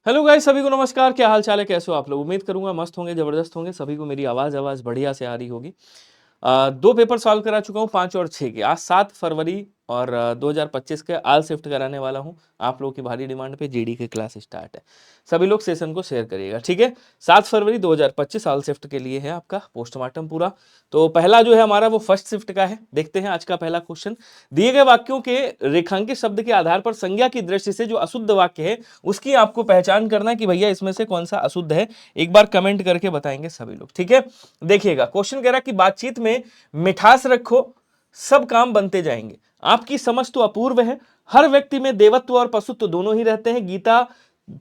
Hello guys, सभी को नमस्कार। क्या हाल चाल है, कैसे हो आप लोग? उम्मीद करूंगा मस्त होंगे, जबरदस्त होंगे। सभी को मेरी आवाज बढ़िया से आ रही होगी। दो पेपर सॉल्व करा चुका हूँ, 5 और 6 के। आज 7 फरवरी और 2025 के आल शिफ्ट कराने वाला हूँ। आप लोगों की भारी डिमांड पे जीडी की क्लास स्टार्ट है। सभी लोग सेशन को शेयर करिएगा, ठीक है। 7 फरवरी 2025 आल शिफ्ट के लिए है आपका पोस्टमार्टम पूरा। तो पहला जो है हमारा वो फर्स्ट शिफ्ट का है। देखते हैं आज का पहला क्वेश्चन। दिए गए वाक्यों के रेखांकित शब्द के आधार पर संज्ञा की दृष्टि से जो अशुद्ध वाक्य है उसकी आपको पहचान करना है कि भैया इसमें से कौन सा अशुद्ध है। एक बार कमेंट करके बताएंगे सभी लोग, ठीक है। देखिएगा, क्वेश्चन कह रहा है कि बातचीत में मिठास रखो, सब काम बनते जाएंगे। आपकी समझ तो अपूर्व है। हर व्यक्ति में देवत्व और पशुत्व दोनों ही रहते हैं। गीता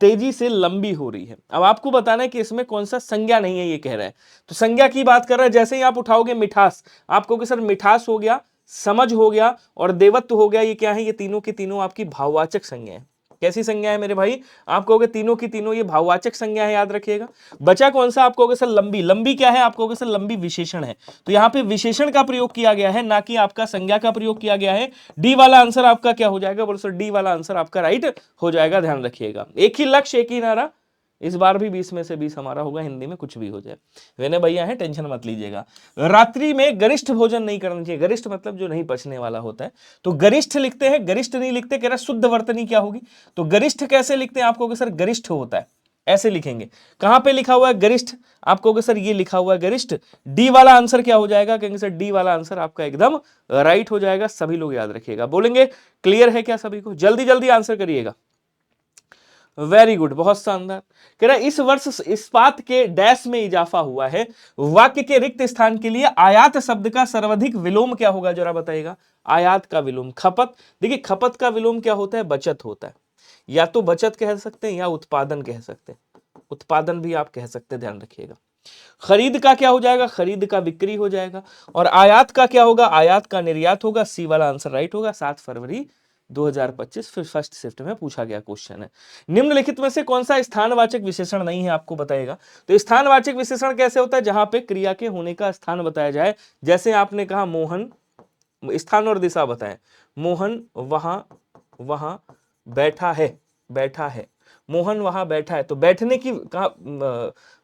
तेजी से लंबी हो रही है। अब आपको बताना है कि इसमें कौन सा संज्ञा नहीं है, ये कह रहा है। तो संज्ञा की बात कर रहा है। जैसे ही आप उठाओगे मिठास, आप कहोगे सर मिठास हो गया, समझ हो गया और देवत्व हो गया। ये क्या है? ये तीनों की तीनों आपकी भाववाचक संज्ञा है। कैसी संज्ञा है मेरे भाई? आप कहोगे तीनों की तीनों ये भाववाचक संज्ञा है, याद रखिएगा। बचा कौन सा? आप कहोगे सर लंबी। लंबी क्या है? आप कहोगे सर लंबी विशेषण है। तो यहां पे विशेषण का प्रयोग किया गया है, ना कि आपका संज्ञा का प्रयोग किया गया है। डी वाला आंसर आपका क्या हो जाएगा? बोलो सर डी वाला आंसर आपका राइट हो जाएगा। ध्यान रखिएगा, एक ही लक्ष्य, एक ही नारा। इस बार भी 20 में से 20 हमारा होगा, हिंदी में कुछ भी हो जाए। वेने भैया है, टेंशन मत लीजिएगा। रात्रि में गरिष्ठ भोजन नहीं करना चाहिए। गरिष्ठ मतलब जो नहीं पचने वाला होता है। तो गरिष्ठ लिखते हैं, गरिष्ठ नहीं लिखते। कह रहा शुद्ध वर्तनी क्या होगी? तो गरिष्ठ कैसे लिखते हैं? आप कहोगे सर गरिष्ठ होता है, ऐसे लिखेंगे। कहां पे लिखा हुआ है गरिष्ठ? आप कहोगे सर ये लिखा हुआ है गरिष्ठ। डी वाला आंसर क्या हो जाएगा? कहेंगे सर डी वाला आंसर आपका एकदम राइट हो जाएगा। सभी लोग याद रखिएगा, बोलेंगे क्लियर है क्या सभी को? जल्दी जल्दी आंसर करिएगा। वेरी गुड, बहुत शानदार। कह रहा है इस वर्ष इस्पात के डैश में इजाफा हुआ है। वाक्य के रिक्त स्थान के लिए आयात शब्द का सर्वाधिक विलोम क्या होगा, जरा बताइएगा। आयात का विलोम खपत। देखिए खपत का विलोम क्या होता है? बचत होता है। या तो बचत कह सकते हैं या उत्पादन कह सकते हैं। उत्पादन भी आप कह सकते हैं, ध्यान रखिएगा। खरीद का क्या हो जाएगा? खरीद का बिक्री हो जाएगा। और आयात का क्या होगा? आयात का निर्यात होगा। सी वाला आंसर राइट होगा। 7 फरवरी 2025 फिर फर्स्ट शिफ्ट में पूछा गया क्वेश्चन है। निम्नलिखित में से कौन सा स्थानवाचक विशेषण नहीं है, आपको बताएगा। तो स्थानवाचक विशेषण कैसे होता है? जहां पे क्रिया के होने का स्थान बताया जाए। जैसे आपने कहा मोहन, स्थान और दिशा बताएं। मोहन वहां बैठा है, बैठा है। मोहन वहां बैठा है, तो बैठने की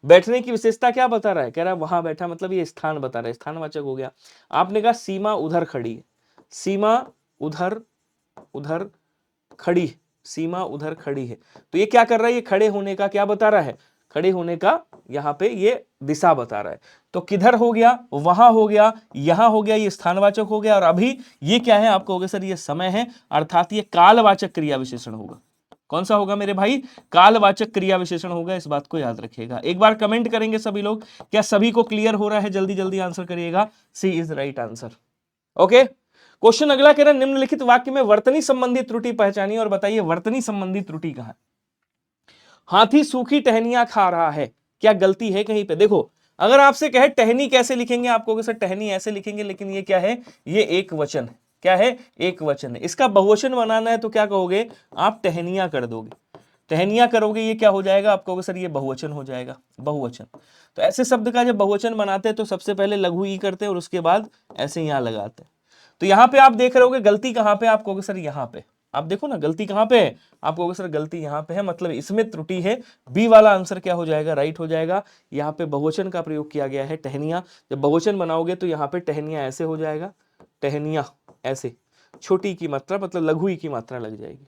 बैठने की विशेषता क्या बता रहा है? कह रहा है वहां बैठा, मतलब ये स्थान बता रहा है, स्थानवाचक हो गया। आपने कहा सीमा उधर खड़ी है। सीमा उधर उधर खड़ी, सीमा उधर खड़ी है। तो ये क्या कर रहा है? ये खड़े होने का क्या बता रहा है? खड़े होने का यहां पे ये दिशा बता रहा है। तो किधर हो गया? वहां हो गया, यहां हो गया, ये स्थानवाचक हो गया। और अभी ये क्या है? आपको होगा सर ये समय है, अर्थात ये कालवाचक क्रिया विशेषण होगा। कौन सा होगा मेरे भाई? कालवाचक क्रिया विशेषण होगा। इस बात को याद रखिएगा। एक बार कमेंट करेंगे सभी लोग। क्या सभी को क्लियर हो रहा है? जल्दी जल्दी आंसर करिएगा। C is right answer. Okay, question अगला कह रहा है निम्नलिखित वाक्य में वर्तनी संबंधी त्रुटि पहचानिए और बताइए वर्तनी संबंधी त्रुटि कहां है। हाथी सूखी टहनियां खा रहा है, क्या गलती है कहीं पे? देखो, अगर आपसे कहे टहनी कैसे लिखेंगे, आप कहोगे सर टहनी ऐसे लिखेंगे, लेकिन ये क्या है? ये एक वचन है। क्या है? एक वचन है। इसका बहुवचन बनाना है तो क्या कहोगे? आप टहनियां कर दोगे। टहनियां करोगे, ये क्या हो जाएगा? आप कहोगे सर ये बहुवचन हो जाएगा, बहुवचन। तो ऐसे शब्द का जब बहुवचन बनाते हैं तो सबसे पहले लघु ई करते हैं और उसके बाद ऐसे यहां लगाते हैं। तो यहां पे आप देख रहे होगे गलती कहां पे? आप कहोगे सर यहां पे। आप देखो ना गलती कहां पे है? आप कहोगे सर गलती यहां पे है, मतलब इसमें त्रुटि है। बी वाला आंसर क्या हो जाएगा? राइट हो जाएगा। यहां पे बहुवचन का प्रयोग किया गया है, टहनियां। जब बहुवचन बनाओगे तो यहां पे टहनियां ऐसे हो जाएगा, टहनियां ऐसे। छोटी की मात्रा मतलब लघु ई की मात्रा लग जाएगी।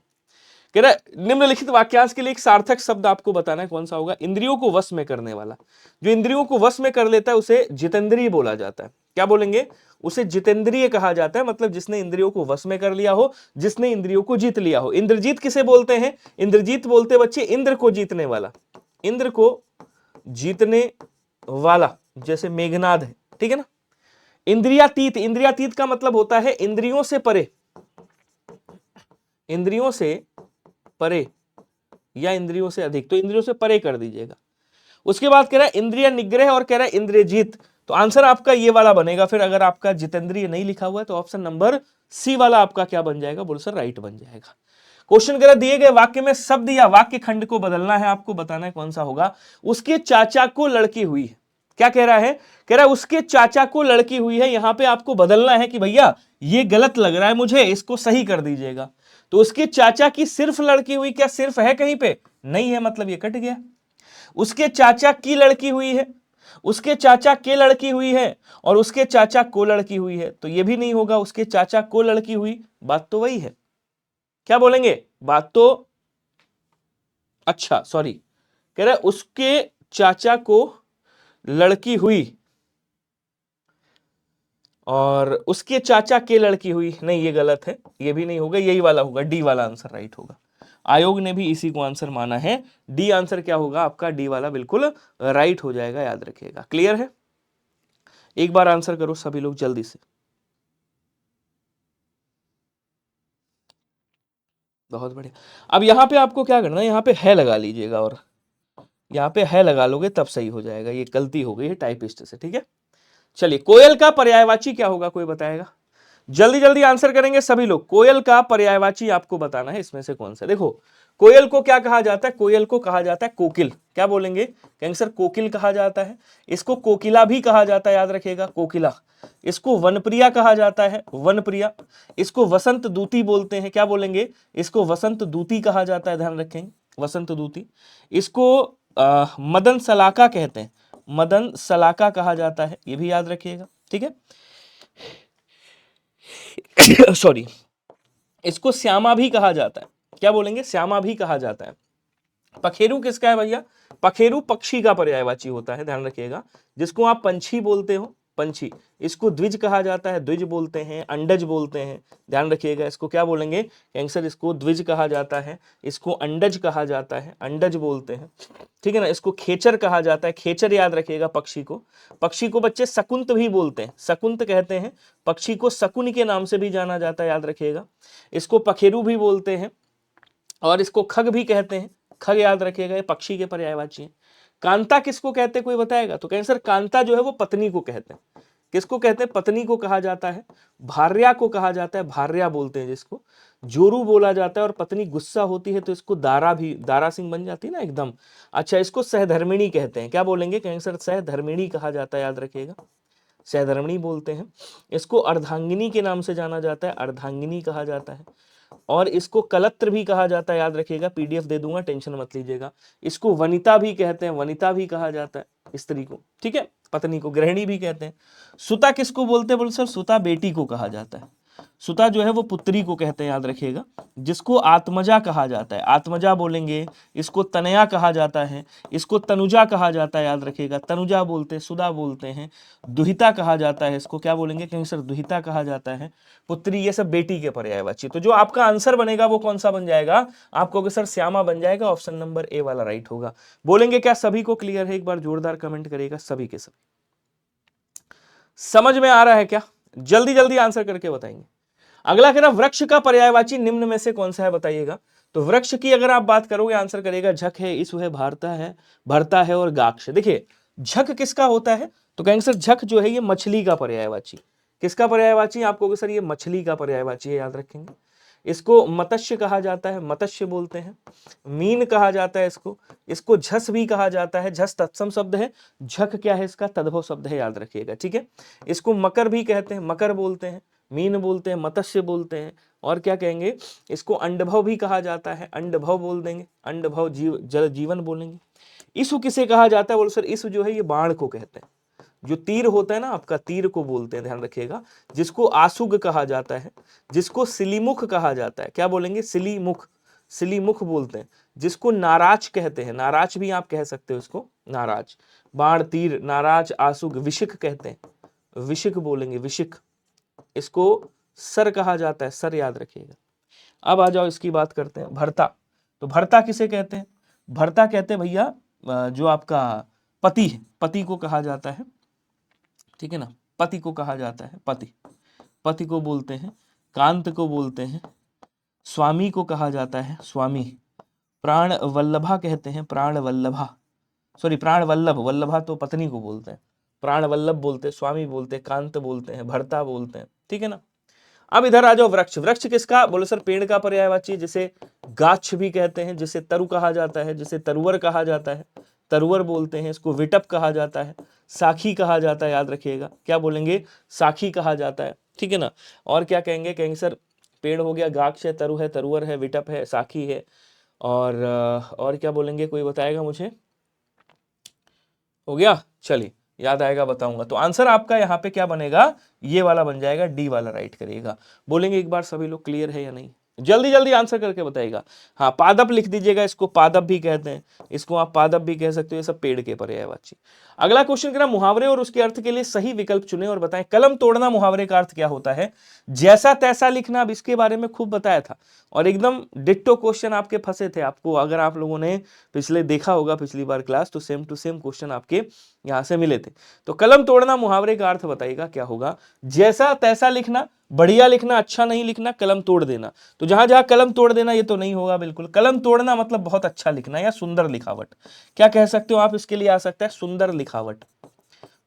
कह रहा है निम्नलिखित वाक्यांश के लिए एक सार्थक शब्द आपको बताना है, कौन सा होगा? इंद्रियों को वश में करने वाला। जो इंद्रियों को वश में कर लेता है उसे जितेंद्रिय बोला जाता है। क्या बोलेंगे? उसे जितेंद्रिय कहा जाता है, मतलब जिसने इंद्रियों को वश में कर लिया हो, जिसने इंद्रियों को जीत लिया हो। इंद्रजीत किसे बोलते हैं? इंद्रजीत बोलते बच्चे इंद्र को जीतने वाला, इंद्र को जीतने वाला, जैसे मेघनाद है, ठीक है ना। इंद्रियातीत, इंद्रियातीत का मतलब होता है इंद्रियों से परे, इंद्रियों से परे या इंद्रियों से अधिक। तो इंद्रियों से परे कर दीजिएगा। उसके बाद कह रहा है इंद्रिय निग्रह और कह रहा है इंद्रियजीत। तो आंसर आपका ये वाला बनेगा। फिर अगर आपका जितेंद्रिय नहीं लिखा हुआ है तो ऑप्शन नंबर सी वाला आपका क्या बन जाएगा? बोलो सर राइट बन जाएगा। क्वेश्चन कह रहा दिए गए वाक्य में शब्द या वाक्य खंड को बदलना है, आपको बताना है कौन सा होगा। उसके चाचा को लड़की हुई है। क्या कह रहा है? कह रहा है उसके चाचा को लड़की हुई है। यहां पे आपको बदलना है कि भैया ये गलत लग रहा है मुझे, इसको सही कर दीजिएगा। तो उसके चाचा की सिर्फ लड़की हुई, क्या सिर्फ है कहीं पे? नहीं है मतलब ये कट गया। उसके चाचा की लड़की हुई है, उसके चाचा के लड़की हुई है और उसके चाचा को लड़की हुई है, तो ये भी नहीं होगा, उसके चाचा को लड़की हुई, बात तो वही है। क्या बोलेंगे, बात तो, अच्छा सॉरी, कह रहे उसके चाचा को लड़की हुई और उसके चाचा के लड़की हुई, नहीं ये गलत है, ये भी नहीं होगा, यही वाला होगा, डी वाला आंसर राइट होगा। आयोग ने भी इसी को आंसर माना है, डी आंसर क्या होगा आपका, डी वाला बिल्कुल राइट हो जाएगा, याद रखिएगा। क्लियर है, एक बार आंसर करो सभी लोग जल्दी से। बहुत बढ़िया। अब यहां पे आपको क्या करना है, यहां पे है लगा लीजिएगा, और यहां पे है लगा लोगे तब सही हो जाएगा, ये गलती हो गई है टाइपिस्ट से, ठीक है। चलिए, कोयल का पर्यायवाची क्या होगा, कोई बताएगा? जल्दी जल्दी आंसर करेंगे सभी लोग। कोयल का पर्यायवाची आपको बताना है, इसमें से कौन सा। देखो, कोयल को क्या कहा जाता है, कोयल को कहा जाता है कोकिल। क्या बोलेंगे, कहेंगे सर कोकिल कहा जाता है, इसको कोकिला भी कहा जाता है, याद रखिएगा, कोकिला। इसको वनप्रिया कहा जाता है, वनप्रिया। इसको वसंत दूती बोलते हैं, क्या बोलेंगे, इसको वसंत दूती कहा जाता है, ध्यान रखेंगे, वसंत दूती। इसको मदन सलाका कहते हैं, मदन सलाका कहा जाता है, ये भी याद रखिएगा, ठीक है। सॉरी, इसको श्यामा भी कहा जाता है, क्या बोलेंगे, श्यामा भी कहा जाता है। पखेरु किसका है भैया, पखेरु पक्षी का पर्यायवाची होता है, ध्यान रखिएगा, जिसको आप पंछी बोलते हो, पंछी। इसको द्विज कहा जाता है, द्विज बोलते हैं, अंडज बोलते हैं, ध्यान रखिएगा। इसको क्या बोलेंगे कैंसर, इसको द्विज कहा जाता है, इसको अंडज कहा जाता है, अंडज बोलते हैं, ठीक है ना। इसको खेचर कहा जाता है, खेचर याद रखिएगा पक्षी को। पक्षी को बच्चे शकुंत भी बोलते हैं, शकुंत कहते हैं। पक्षी को शकुन के नाम से भी जाना जाता है, याद रखिएगा। इसको पखेरु भी बोलते हैं और इसको खग भी कहते हैं, खग याद रखिएगा, ये पक्षी के पर्यायवाची हैं। कांता किसको कहते हैं, कोई बताएगा? तो कहें सर कांता जो है वो पत्नी को कहते हैं। किसको कहते हैं, पत्नी को कहा जाता है। भार्या को कहा जाता है, भार्या बोलते हैं जिसको। जोरू बोला जाता है, और पत्नी गुस्सा होती है तो इसको दारा भी, दारा सिंह बन जाती है ना एकदम। अच्छा, इसको सहधर्मिणी कहते हैं, क्या बोलेंगे, कहेंगे सर सहधर्मिणी कहा जाता है, याद रखिएगा, सहधर्मिणी बोलते हैं। इसको अर्धांगिनी के नाम से जाना जाता है, अर्धांगिनी कहा जाता है। और इसको कलत्र भी कहा जाता है, याद रखिएगा, पीडीएफ दे दूंगा, टेंशन मत लीजिएगा। इसको वनिता भी कहते हैं, वनिता भी कहा जाता है स्त्री को, ठीक है, पत्नी को गृहिणी भी कहते हैं। सुता किसको बोलते हैं, बोल सर सुता बेटी को कहा जाता है। सुता जो है वो पुत्री को कहते हैं, याद रखिएगा, जिसको आत्मजा कहा जाता है, आत्मजा बोलेंगे। इसको तनया कहा जाता है, इसको तनुजा कहा जाता है, याद रखिएगा, तनुजा बोलते हैं, सुधा बोलते हैं। दुहिता कहा जाता है, इसको क्या बोलेंगे, कहीं सर दुहिता कहा जाता है, पुत्री, ये सब बेटी के पर्यायवाची। तो जो आपका आंसर बनेगा वो कौन सा बन जाएगा, आप कहोगे सर श्यामा बन जाएगा, ऑप्शन नंबर ए वाला राइट होगा। बोलेंगे क्या सभी को क्लियर है, एक बार जोरदार कमेंट करेगा सभी के सभी। समझ में आ रहा है क्या, जल्दी जल्दी आंसर करके बताएंगे। अगला कह रहा वृक्ष का पर्यायवाची निम्न में से कौन सा है, बताइएगा। तो वृक्ष की अगर आप बात करोगे, आंसर करेगा झक है, ईसु है, भारता है, भरता है और गाक्ष। देखिए झक किसका होता है, तो कहेंगे सर झक जो है ये मछली का पर्यायवाची। किसका पर्यायवाची, आपको सर ये मछली का पर्यायवाची है, याद रखेंगे। इसको मत्स्य कहा जाता है, मत्स्य बोलते हैं। मीन कहा जाता है इसको। इसको झस भी कहा जाता है, झस तत्सम शब्द है, झक क्या है इसका तद्भव शब्द है, याद रखिएगा, ठीक है। इसको मकर भी कहते हैं, मकर बोलते हैं, मीन बोलते हैं, मत्स्य बोलते हैं। और क्या कहेंगे, इसको अंडभव भी कहा जाता है, अंडभव बोल देंगे, अंडभव जल जीवन बोलेंगे। ईसु किसे कहा जाता है, बोलो सर ईसु जो है ये बाण को कहते हैं, जो तीर होता है ना आपका, तीर को बोलते हैं, ध्यान रखिएगा। जिसको आसुग कहा जाता है, जिसको सिलीमुख कहा जाता है, क्या बोलेंगे, सिलीमुख, सिलीमुख बोलते हैं। जिसको नाराज कहते हैं, नाराज भी आप कह सकते हो इसको, नाराज, बाण तीर, नाराज, आसुग। विशिक कहते हैं, विशिक बोलेंगे, विशिक। इसको सर कहा जाता है, सर याद रखिएगा। अब आ जाओ इसकी बात करते हैं, भरता। तो भरता किसे कहते हैं, भरता कहते हैं भैया जो आपका पति है, पति को कहा जाता है, ठीक है ना, पति को कहा जाता है, पति, पति को बोलते हैं। कांत को बोलते हैं, स्वामी को कहा जाता है, स्वामी। प्राण वल्लभा कहते हैं, प्राण वल्लभा, सॉरी प्राण वल्लभ, वल्लभा तो पत्नी को बोलते हैं, प्राण वल्लभ बोलते हैं, स्वामी बोलते हैं, कांत बोलते हैं, भरता बोलते हैं, ठीक है ना। अब इधर आ जाओ वृक्ष। वृक्ष किसका, बोले सर पेड़ का पर्यायवाची, जिसे गाछ भी कहते हैं, जिसे तरु कहा जाता है, जिसे तरुवर कहा जाता है, तरुवर बोलते हैं। इसको विटप कहा जाता है, साखी कहा जाता है, याद रखिएगा, क्या बोलेंगे, साखी कहा जाता है, ठीक है ना। और क्या कहेंगे, कहेंगे सर पेड़ हो गया, गाछ है, तरु है, तरुवर है, विटप है, साखी है, और क्या बोलेंगे, कोई बताएगा मुझे? हो गया, चलिए याद आएगा बताऊंगा। तो आंसर आपका यहाँ पे क्या बनेगा, ये वाला बन जाएगा, डी वाला राइट करिएगा। बोलेंगे एक बार सभी लोग क्लियर है या नहीं, जल्दी जल्दी आंसर करके बताइएगा। हाँ पादप लिख दीजिएगा, इसको पादप भी कहते हैं, इसको आप पादप भी कह सकते हो, ये सब पेड़ के पर्यायवाची। अगला क्वेश्चन करा, मुहावरे और उसके अर्थ के लिए सही विकल्प चुने और बताएं। कलम तोड़ना मुहावरे का अर्थ क्या होता है? जैसा तैसा लिखना, अब इसके बारे में खूब बताया था और एकदम डिट्टो क्वेश्चन आपके फंसे थे। आपको अगर आप लोगों ने पिछले देखा होगा पिछली बार क्लास, तो सेम टू सेम क्वेश्चन आपके यहां से मिले थे। तो कलम तोड़ना मुहावरे का अर्थ बताइएगा क्या होगा? जैसा तैसा लिखना, बढ़िया लिखना, अच्छा नहीं लिखना, कलम तोड़ देना। तो जहां जहां कलम तोड़ देना ये तो नहीं होगा बिल्कुल। कलम तोड़ना मतलब बहुत अच्छा लिखना या सुंदर लिखावट, क्या कह सकते हो आप इसके लिए? आ सकता है सुंदर लिखावट,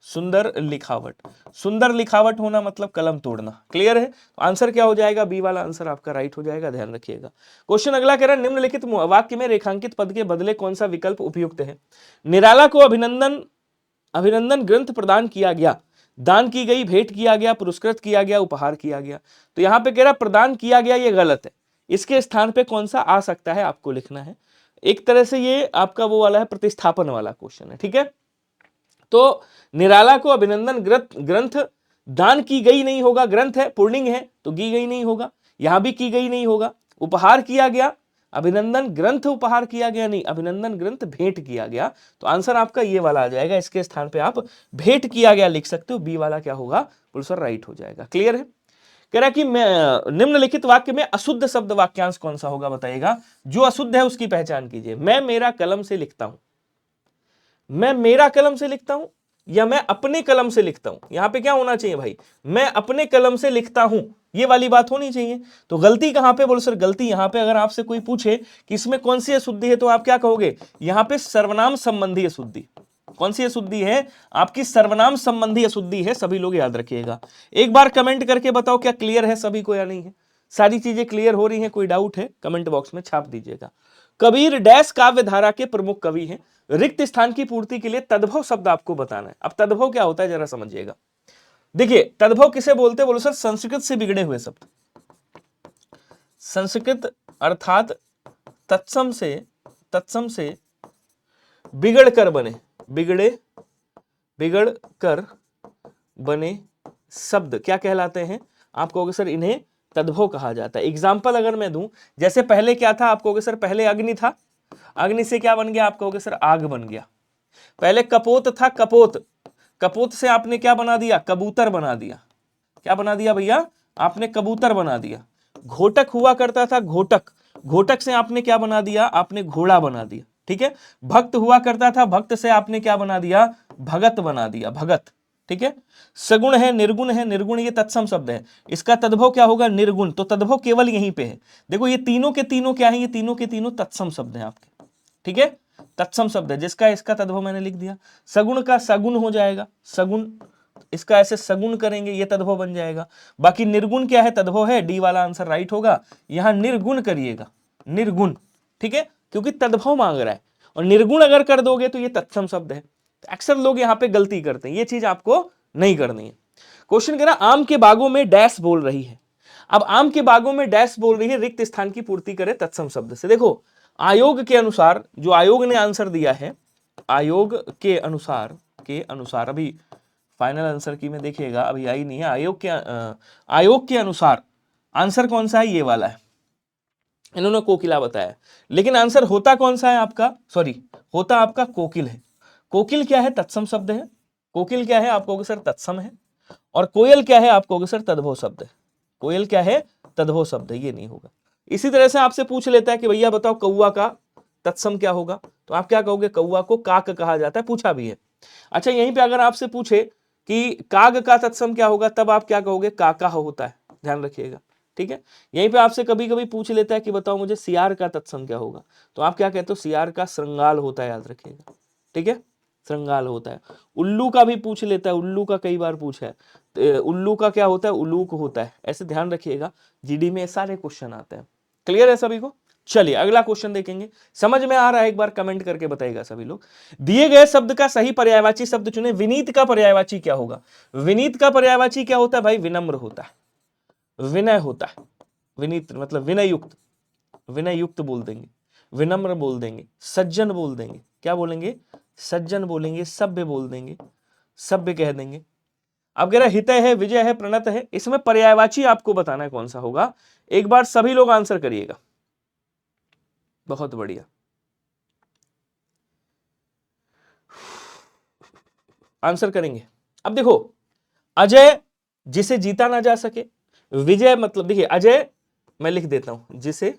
सुंदर लिखावट। सुंदर लिखावट होना मतलब कलम तोड़ना। क्लियर है? आंसर क्या हो जाएगा? बी वाला आंसर आपका राइट हो जाएगा, ध्यान रखिएगा। क्वेश्चन अगला कह रहा है, निम्नलिखित वाक्य में रेखांकित पद के बदले कौन सा विकल्प उपयुक्त है? निराला को अभिनंदन ग्रंथ प्रदान किया गया, दान की गई, भेंट किया गया, पुरस्कृत किया गया, उपहार किया गया। तो यहां पे कह रहा प्रदान किया गया, ये गलत है। इसके स्थान पे कौन सा आ सकता है आपको लिखना है। एक तरह से ये आपका वो वाला है, प्रतिस्थापन वाला क्वेश्चन है, ठीक है। तो निराला को अभिनंदन ग्रंथ दान की गई नहीं होगा, ग्रंथ है पुल्लिंग है तो की गई नहीं होगा, यहां भी की गई नहीं होगा। उपहार किया गया, अभिनंदन ग्रंथ उपहार किया गया नहीं, अभिनंदन ग्रंथ भेंट किया गया। तो आंसर आपका ये वाला आ जाएगा, इसके स्थान पे आप भेंट किया गया लिख सकते हो, बी वाला क्या होगा पुलसर राइट हो जाएगा। क्लियर है? कह रहा कि निम्नलिखित वाक्य में अशुद्ध शब्द वाक्यांश कौन सा होगा बताइएगा। जो अशुद्ध है उसकी पहचान कीजिए। मैं मेरा कलम से लिखता हूं, मैं मेरा कलम से लिखता हूं या मैं अपने कलम से लिखता हूं? यहां पे क्या होना चाहिए भाई? मैं अपने कलम से लिखता हूं, ये वाली बात होनी चाहिए। तो गलती कहां पे? बोलो सर गलती यहां पे अगर आपसे कोई पूछे कि इसमें कौन सी अशुद्धि है तो आप क्या कहोगे? यहां पे सर्वनाम संबंधी अशुद्धि। कौन सी अशुद्धि है? आपकी सर्वनाम संबंधी अशुद्धि है, सभी लोग याद रखिएगा। एक बार कमेंट करके बताओ क्या क्लियर है सभी को या नहीं है। सारी चीजें क्लियर हो रही हैं? कोई डाउट है कमेंट बॉक्स में छाप दीजिएगा। कबीर डैश काव्य धारा के प्रमुख कवि हैं। रिक्त स्थान की पूर्ति के लिए तद्भव शब्द आपको बताना है। अब तद्भव क्या होता है जरा समझिएगा। देखिए तद्भव किसे बोलते हैं? बोलो सर संस्कृत से बिगड़े हुए शब्द। संस्कृत अर्थात तत्सम से बिगड़ कर बने, बिगड़ कर बने शब्द क्या कहलाते हैं? आप कहोगे सर इन्हें तद्भव कहा जाता है। एग्जाम्पल अगर मैं दूं, जैसे पहले क्या था? आप कहोगे सर पहले अग्नि था, अग्नि से क्या बन गया? आप कहोगे सर आग बन गया। पहले कपोत था, कपोत से आपने क्या बना दिया? कबूतर बना दिया। क्या बना दिया भैया? आपने कबूतर बना दिया। घोटक हुआ करता था, घोटक से आपने क्या बना दिया? आपने घोड़ा बना दिया। ठीक है। भक्त हुआ करता था, भक्त से आपने क्या बना दिया? भगत बना दिया, भगत। ठीक है। सगुण है, निर्गुण ये तत्सम शब्द है, इसका तद्भव क्या होगा? निर्गुण। तो तद्भव केवल यहीं पे है। देखो ये तीनों के तीनों क्या है? ये तीनों के तीनों तत्सम शब्द हैं आपके। ठीक है, तत्सम शब्द है, जिसका इसका तद्भव मैंने लिख दिया। सगुण का सगुण हो जाएगा, सगुण, इसका ऐसे सगुण करेंगे ये तद्भव बन जाएगा। बाकी निर्गुण क्या है? तद्भव है, डी वाला आंसर राइट होगा। यहां निर्गुण करिएगा, निर्गुण। ठीक है, क्योंकि तद्भव मांग रहा है, और निर्गुण अगर कर दोगे तो ये तत्सम शब्द है। तो अक्सर लोग यहां पे गलती करते हैं, ये चीज आपको नहीं करनी है। क्वेश्चन कह रहा आम के बागों में डैश बोल रही है। अब आम के बागों में डैश बोल रही है, रिक्त स्थान की पूर्ति करे तत्सम शब्द से। देखो आयोग के अनुसार, जो आयोग ने आंसर दिया है, आयोग के अनुसार अभी फाइनल आंसर की में देखिएगा, अभी आई नहीं है। आयोग के अनुसार आंसर कौन सा है? ये वाला है, इन्होंने कोकिला बताया, लेकिन आंसर होता कौन सा है आपका? सॉरी, होता आपका कोकिल है। कोकिल क्या है? तत्सम शब्द है। कोकिल क्या है? आप कहोगे सर तत्सम है। और कोयल क्या है? आप कहोगे सर तद्भव शब्द है। कोयल क्या है? तद्भव शब्द है, ये नहीं होगा। इसी तरह से आपसे पूछ लेता है कि भैया बताओ कौवा का तत्सम क्या होगा, तो आप क्या कहोगे? कौवा को काक कहा जाता है, पूछा भी है। अच्छा यहीं पे अगर आपसे पूछे कि काग का तत्सम क्या होगा, तब आप क्या कहोगे? काका होता है, ध्यान रखिएगा। ठीक है, यहीं पे आपसे कभी कभी पूछ लेता है कि बताओ मुझे सियार का तत्सम क्या होगा, तो आप क्या कहते हो? सियार का श्रृंगाल होता है, याद रखिएगा। ठीक है, श्रृंगाल होता है। उल्लू का भी पूछ लेता है, उल्लू का कई बार पूछा है, तो उल्लू का क्या होता है? उलूक होता है। ऐसे ध्यान रखिएगा, जीडी में सारे क्वेश्चन आते हैं। क्लियर है सभी को? चलिए अगला क्वेश्चन देखेंगे, समझ में आ रहा है? एक बार कमेंट करके बताइएगा सभी लोग। दिए गए शब्द का सही पर्यायवाची शब्द चुने। विनीत का पर्यायवाची क्या होगा? विनीत का पर्यायवाची क्या होता है भाई? विनम्र होता है, विनय होता है। विनीत मतलब विनय युक्त, विनय युक्त बोल देंगे। विनम्र बोल देंगे, सज्जन बोल देंगे, क्या बोलेंगे, सज्जन बोलेंगे, सभ्य बोल देंगे, सभ्य कह देंगे। अब कह रहा हितय है, विजय है, प्रणत है, इसमें पर्यायवाची आपको बताना है कौन सा होगा। एक बार सभी लोग आंसर करिएगा। बहुत बढ़िया, आंसर करेंगे। अब देखो, अजय जिसे जीता ना जा सके, विजय मतलब देखिए अजय, मैं लिख देता हूं, जिसे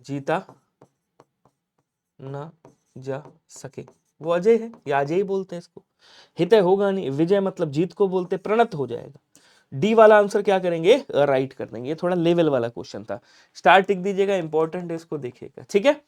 जीता ना जा सके वो अजय है, या अजय ही बोलते हैं इसको। हितय होगा नहीं, विजय मतलब जीत को बोलते, प्रणत हो जाएगा। डी वाला आंसर क्या करेंगे, राइट कर देंगे। ये थोड़ा लेवल वाला क्वेश्चन था, स्टार टिक दीजिएगा, इंपॉर्टेंट है, इसको देखिएगा, ठीक है।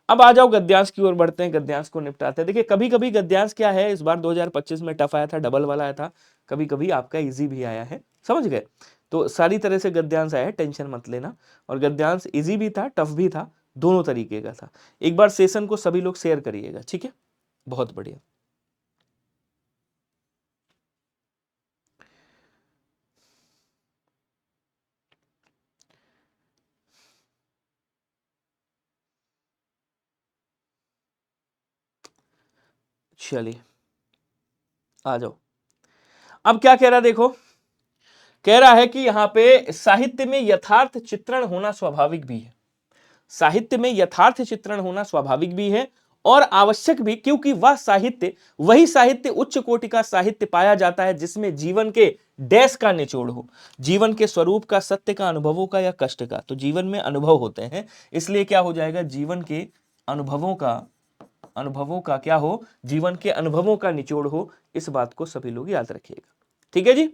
अब आ जाओ गद्यांश की ओर बढ़ते हैं, गद्यांश को निपटाते हैं। देखिए कभी कभी गद्यांश क्या है, इस बार 2025 में टफ आया था, डबल वाला आया था, कभी कभी आपका इजी भी आया है, समझ गए। तो सारी तरह से गद्यांश आया है, टेंशन मत लेना। और गद्यांश इजी भी था, टफ भी था, दोनों तरीके का था। एक बार सेशन को सभी लोग शेयर करिएगा, ठीक है, बहुत बढ़िया। चलिए आ जाओ। अब क्या कह रहा है देखो, कह रहा है कि यहां पे साहित्य में यथार्थ चित्रण होना स्वाभाविक भी है, साहित्य में यथार्थ चित्रण होना स्वाभाविक भी है और आवश्यक भी, क्योंकि वह साहित्य, वही साहित्य उच्च कोटि का साहित्य पाया जाता है जिसमें जीवन के डैश का निचोड़ हो, जीवन के स्वरूप का, सत्य का, अनुभवों का या कष्ट का। तो जीवन में अनुभव होते हैं, इसलिए क्या हो जाएगा, जीवन के अनुभवों का, अनुभवों का क्या हो, जीवन के अनुभवों का निचोड़ हो। इस बात को सभी लोग याद रखिएगा, ठीक है जी।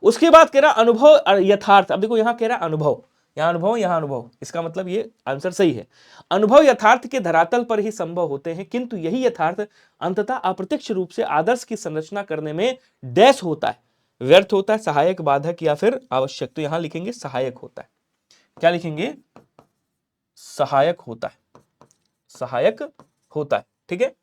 उसके बाद कह रहा अनुभव यथार्थ। अब देखो यहां कह रहा अनुभव, यहां अनुभव, यहां अनुभव, इसका मतलब ये आंसर सही है। अनुभव यथार्थ के धरातल पर ही संभव होते हैं, किंतु यही यथार्थ अंततः अप्रत्यक्ष रूप से आदर्श की संरचना करने में डैश होता है, व्यर्थ होता है, सहायक, बाधक या फिर आवश्यक। तो यहां लिखेंगे सहायक होता है, क्या लिखेंगे, सहायक होता है, सहायक होता है, ठीक है।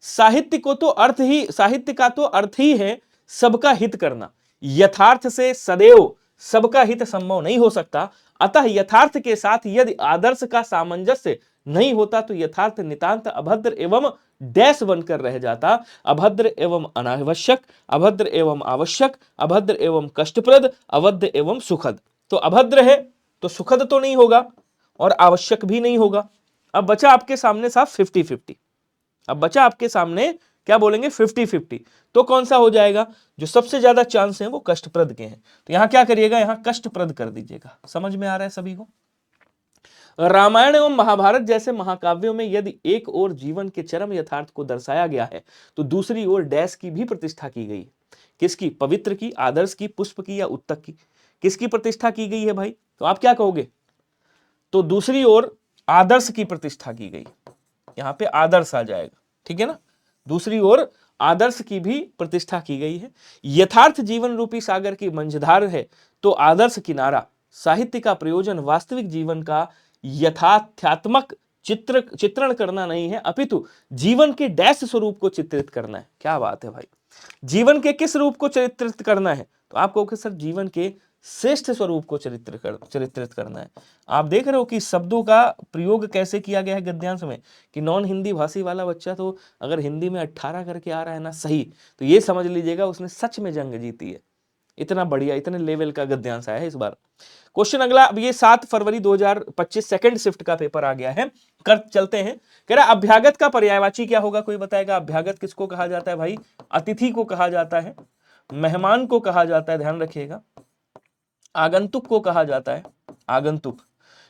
साहित्य को तो अर्थ ही, साहित्य का तो अर्थ ही है सबका हित करना, यथार्थ से सदैव सबका हित संभव नहीं हो सकता। अतः यथार्थ के साथ यदि आदर्श का सामंजस्य नहीं होता तो यथार्थ नितांत अभद्र एवं डैश बनकर रह जाता, अभद्र एवं अनावश्यक, अभद्र एवं आवश्यक, अभद्र एवं कष्टप्रद, अभद्र एवं सुखद। तो अभद्र है तो सुखद तो नहीं होगा और आवश्यक भी नहीं होगा। अब बचा आपके सामने साफ 50-50, अब बचा आपके सामने क्या बोलेंगे, 50-50। तो कौन सा हो जाएगा, जो सबसे ज्यादा चांस है वो कष्टप्रद के हैं। तो यहां क्या करिएगा, यहां कष्टप्रद कर दीजिएगा। समझ में आ रहा है सभी को। रामायण एवं महाभारत जैसे महाकाव्यों में यदि एक ओर जीवन के चरम यथार्थ को दर्शाया गया है तो दूसरी ओर डैश की भी प्रतिष्ठा की गई है। किसकी, पवित्र की, आदर्श की, पुष्प की या उत्तक की, किसकी प्रतिष्ठा की गई है भाई, तो आप क्या कहोगे, तो दूसरी ओर आदर्श की प्रतिष्ठा की गई, यहां पे आदर्श आ जाएगा, ठीक है ना। दूसरी ओर आदर्श की भी प्रतिष्ठा की गई है। यथार्थ जीवन रूपी सागर की मंझधार है तो आदर्श किनारा। साहित्य का प्रयोजन वास्तविक जीवन का यथार्थ्यात्मक चित्रण करना नहीं है, अपितु जीवन के डैश स्वरूप को चित्रित करना है। क्या बात है भाई, जीवन के किस रूप को चित्रित करना है, तो आप कहोगे सर जीवन के श्रेष्ठ स्वरूप को चित्रित करना है। आप देख रहे हो कि शब्दों का प्रयोग कैसे किया गया है गद्यांश में, कि नॉन हिंदी भाषी वाला बच्चा तो अगर हिंदी में 18 करके आ रहा है ना सही, तो ये समझ लीजिएगा उसने सच में जंग जीती है। इतना बढ़िया, इतने लेवल का गद्यांश आया है इस बार। क्वेश्चन अगला, अब ये 7 फरवरी 2025 सेकंड शिफ्ट का पेपर आ गया है, कर चलते हैं। कह रहा अभ्यागत का पर्यायवाची क्या होगा, कोई बताएगा। अभ्यागत किसको कहा जाता है भाई, अतिथि को कहा जाता है, मेहमान को कहा जाता है, ध्यान रखिएगा। आगंतुक को कहा जाता है, आगंतुक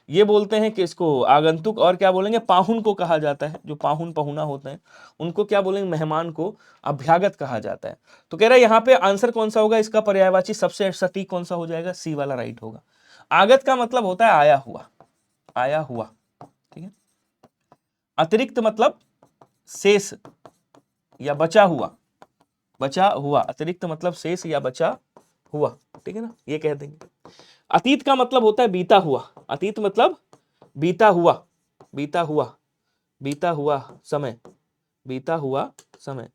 ये बोलते हैं कि इसको आगंतुक, और क्या बोलेंगे, पाहुन को कहा जाता है, जो पाहुन पहुना होते हैं उनको क्या बोलेंगे, मेहमान को अभ्यागत कहा जाता है। तो कह रहा है यहाँ पे आंसर कौन सा होगा, इसका पर्यायवाची सबसे सटीक कौन सा हो जाएगा, सी वाला राइट होगा। आगत का मतलब होता है आया हुआ, आया हुआ, ठीक है। अतिरिक्त मतलब शेष या बचा हुआ, बचा हुआ, अतिरिक्त मतलब शेष या बचा हुआ, ठीक है ना, ये कह देंगे। अतीत का मतलब होता है बीता हुआ, अतीत मतलब बीता हुआ, बीता हुआ, बीता हुआ समय, बीता हुआ समय।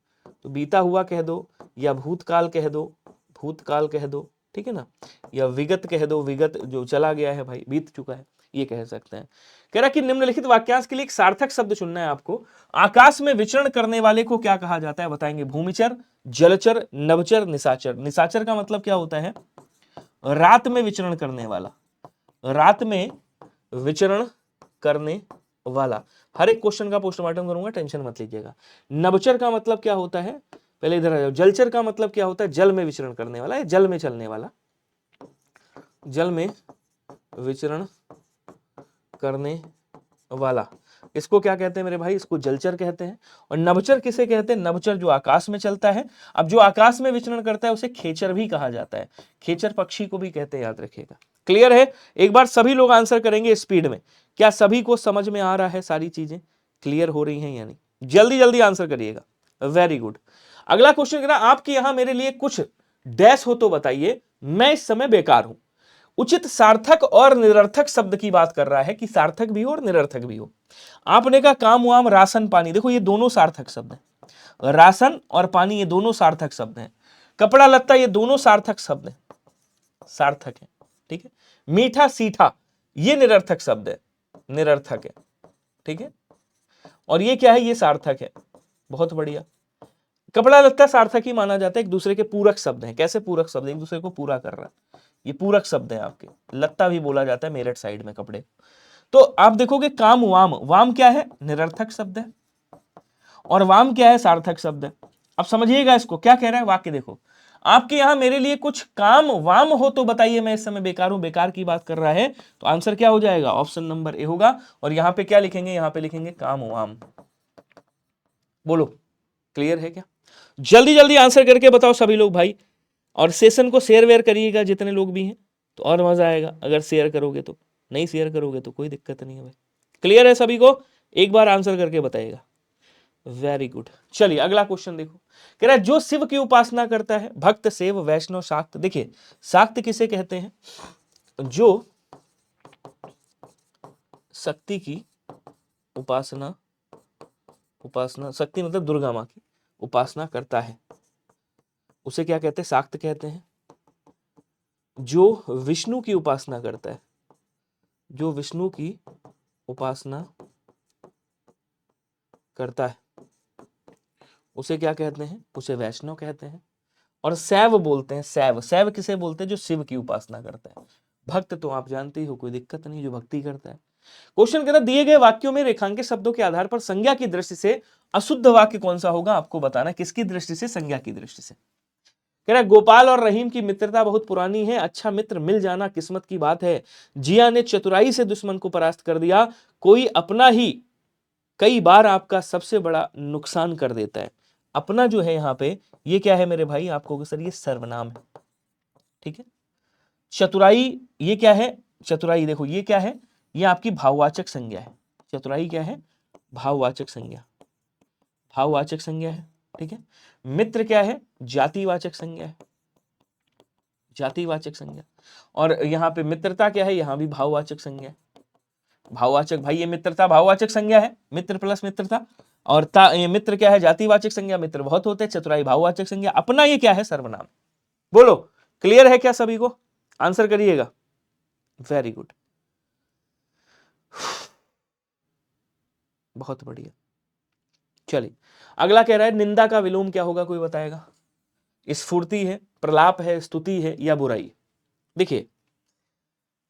तो बीता हुआ कह दो या भूतकाल कह दो, भूतकाल कह दो, ठीक है ना, या विगत कह दो, विगत जो चला गया है भाई, बीत चुका है, ये कह सकते हैं। कह रहा कि निम्नलिखित वाक्यांश के लिए एक सार्थक शब्द चुनना है आपको। आकाश में विचरण करने वाले को क्या कहा जाता है बताएंगे? भूमिचर, जलचर, नभचर, निशाचर। निशाचर का मतलब क्या होता है? रात में विचरण करने वाला, रात में विचरण करने वाला। हर एक क्वेश्चन का पोस्टमार्टम करूंगा, टेंशन मत लीजिएगा। नभचर का मतलब क्या होता है? पहले इधर आ जाओ। जलचर का मतलब क्या होता है? जल में विचरण करने वाला, जल में चलने वाला, जल में विचरण करने वाला। इसको क्या कहते हैं मेरे भाई? इसको जलचर कहते हैं। और नभचर किसे कहते हैं? नभचर जो आकाश में चलता है। अब जो आकाश में विचरण करता है उसे खेचर भी कहा जाता है। खेचर पक्षी को भी कहते हैं, याद रखिएगा। क्लियर है? एक बार सभी लोग आंसर करेंगे स्पीड में। क्या सभी को समझ में आ रहा है? सारी चीजें क्लियर हो रही हैं या नहीं? जल्दी जल्दी आंसर करिएगा। Very good. अगला क्वेश्चन कह रहा आपके यहां मेरे लिए कुछ डैश हो तो बताइए, मैं इस समय बेकार हूं। उचित सार्थक और निरर्थक शब्द की बात कर रहा है कि सार्थक भी हो और निरर्थक भी हो। आपने कहा काम वाम, राशन, पानी। देखो ये दोनों सार्थक शब्द हैं। राशन और पानी ये दोनों सार्थक शब्द हैं। कपड़ा लत्ता ये दोनों सार्थक शब्द हैं, सार्थक है। ठीक है। मीठा सीठा ये निरर्थक शब्द है, निरर्थक है। ठीक है। और ये क्या है? ये सार्थक है। बहुत बढ़िया। कपड़ा लत्ता सार्थक ही माना जाता है, एक दूसरे के पूरक शब्द हैं। कैसे पूरक शब्द? एक दूसरे को पूरा कर रहा है, ये पूरक शब्द है आपके। लत्ता भी बोला जाता है मेरठ साइड में कपड़े। तो आप देखोगे काम वाम, वाम क्या है? निरर्थक शब्द है। और वाम क्या है? सार्थक शब्द है। अब समझिएगा इसको, क्या कह रहा है वाक्य देखो। आपके यहां मेरे लिए कुछ काम वाम हो तो बताइए, मैं इस समय बेकार हूं। बेकार की बात कर रहा है तो आंसर क्या हो जाएगा? ऑप्शन नंबर ए होगा। और यहां पे क्या लिखेंगे? यहां पे लिखेंगे काम वाम। बोलो क्लियर है क्या? जल्दी जल्दी आंसर करके बताओ सभी लोग भाई। और सेशन को शेयर वेयर करिएगा जितने लोग भी हैं, तो और मजा आएगा अगर शेयर करोगे तो। नहीं शेयर करोगे तो कोई दिक्कत नहीं है भाई। क्लियर है सभी को? एक बार आंसर करके बताइएगा। Very good. चलिए अगला क्वेश्चन देखो। कह रहा है जो शिव की उपासना करता है, भक्त, सेव, वैष्णव, शाक्त। देखिए शाक्त किसे कहते हैं? जो शक्ति की उपासना, उपासना शक्ति मतलब दुर्गा मां की उपासना करता है, उसे क्या कहते हैं? शाक्त कहते हैं। जो विष्णु की उपासना करता है, जो विष्णु की उपासना करता है उसे क्या कहते हैं? उसे वैष्णव कहते हैं। और शैव बोलते हैं। शैव, शैव किसे बोलते हैं? जो शिव की उपासना करता है। भक्त तो आप जानते ही हो, कोई दिक्कत नहीं, जो भक्ति करता है। क्वेश्चन कहता है दिए गए वाक्यों में रेखांकित शब्दों के आधार पर संज्ञा की दृष्टि से अशुद्ध वाक्य कौन सा होगा? आपको बताना। किसकी दृष्टि से? संज्ञा की दृष्टि से। कह रहा है गोपाल और रहीम की मित्रता बहुत पुरानी है, अच्छा मित्र मिल जाना किस्मत की बात है। जिया ने चतुराई से दुश्मन को परास्त कर दिया, कोई अपना ही कई बार आपका सबसे बड़ा नुकसान कर देता है। अपना जो है यहाँ पे ये क्या है मेरे भाई? आपको सर ये सर्वनाम है। ठीक है। चतुराई ये क्या है? चतुराई देखो ये क्या है? ये आपकी भाववाचक संज्ञा है। चतुराई क्या है? भाववाचक संज्ञा, भाववाचक संज्ञा है। ठीक है। मित्र क्या है? जातिवाचक संज्ञा है, जातिवाचक संज्ञा। और यहाँ पे मित्रता क्या है? यहाँ भी भाववाचक संज्ञा है। भाववाचक भाई, ये मित्रता भाववाचक संज्ञा है, मित्र प्लस मित्रता। और ये मित्र क्या है? जातिवाचक संज्ञा। मित्र बहुत होते हैं। चतुराई भाववाचक संज्ञा। अपना ये क्या है? सर्वनाम। बोलो क्लियर है क्या सभी को? आंसर करिएगा। वेरी गुड, बहुत बढ़िया। चलिए अगला कह रहा है निंदा का विलोम क्या होगा? कोई बताएगा? स्फूर्ति है, प्रलाप है, स्तुति है या बुराई? देखिए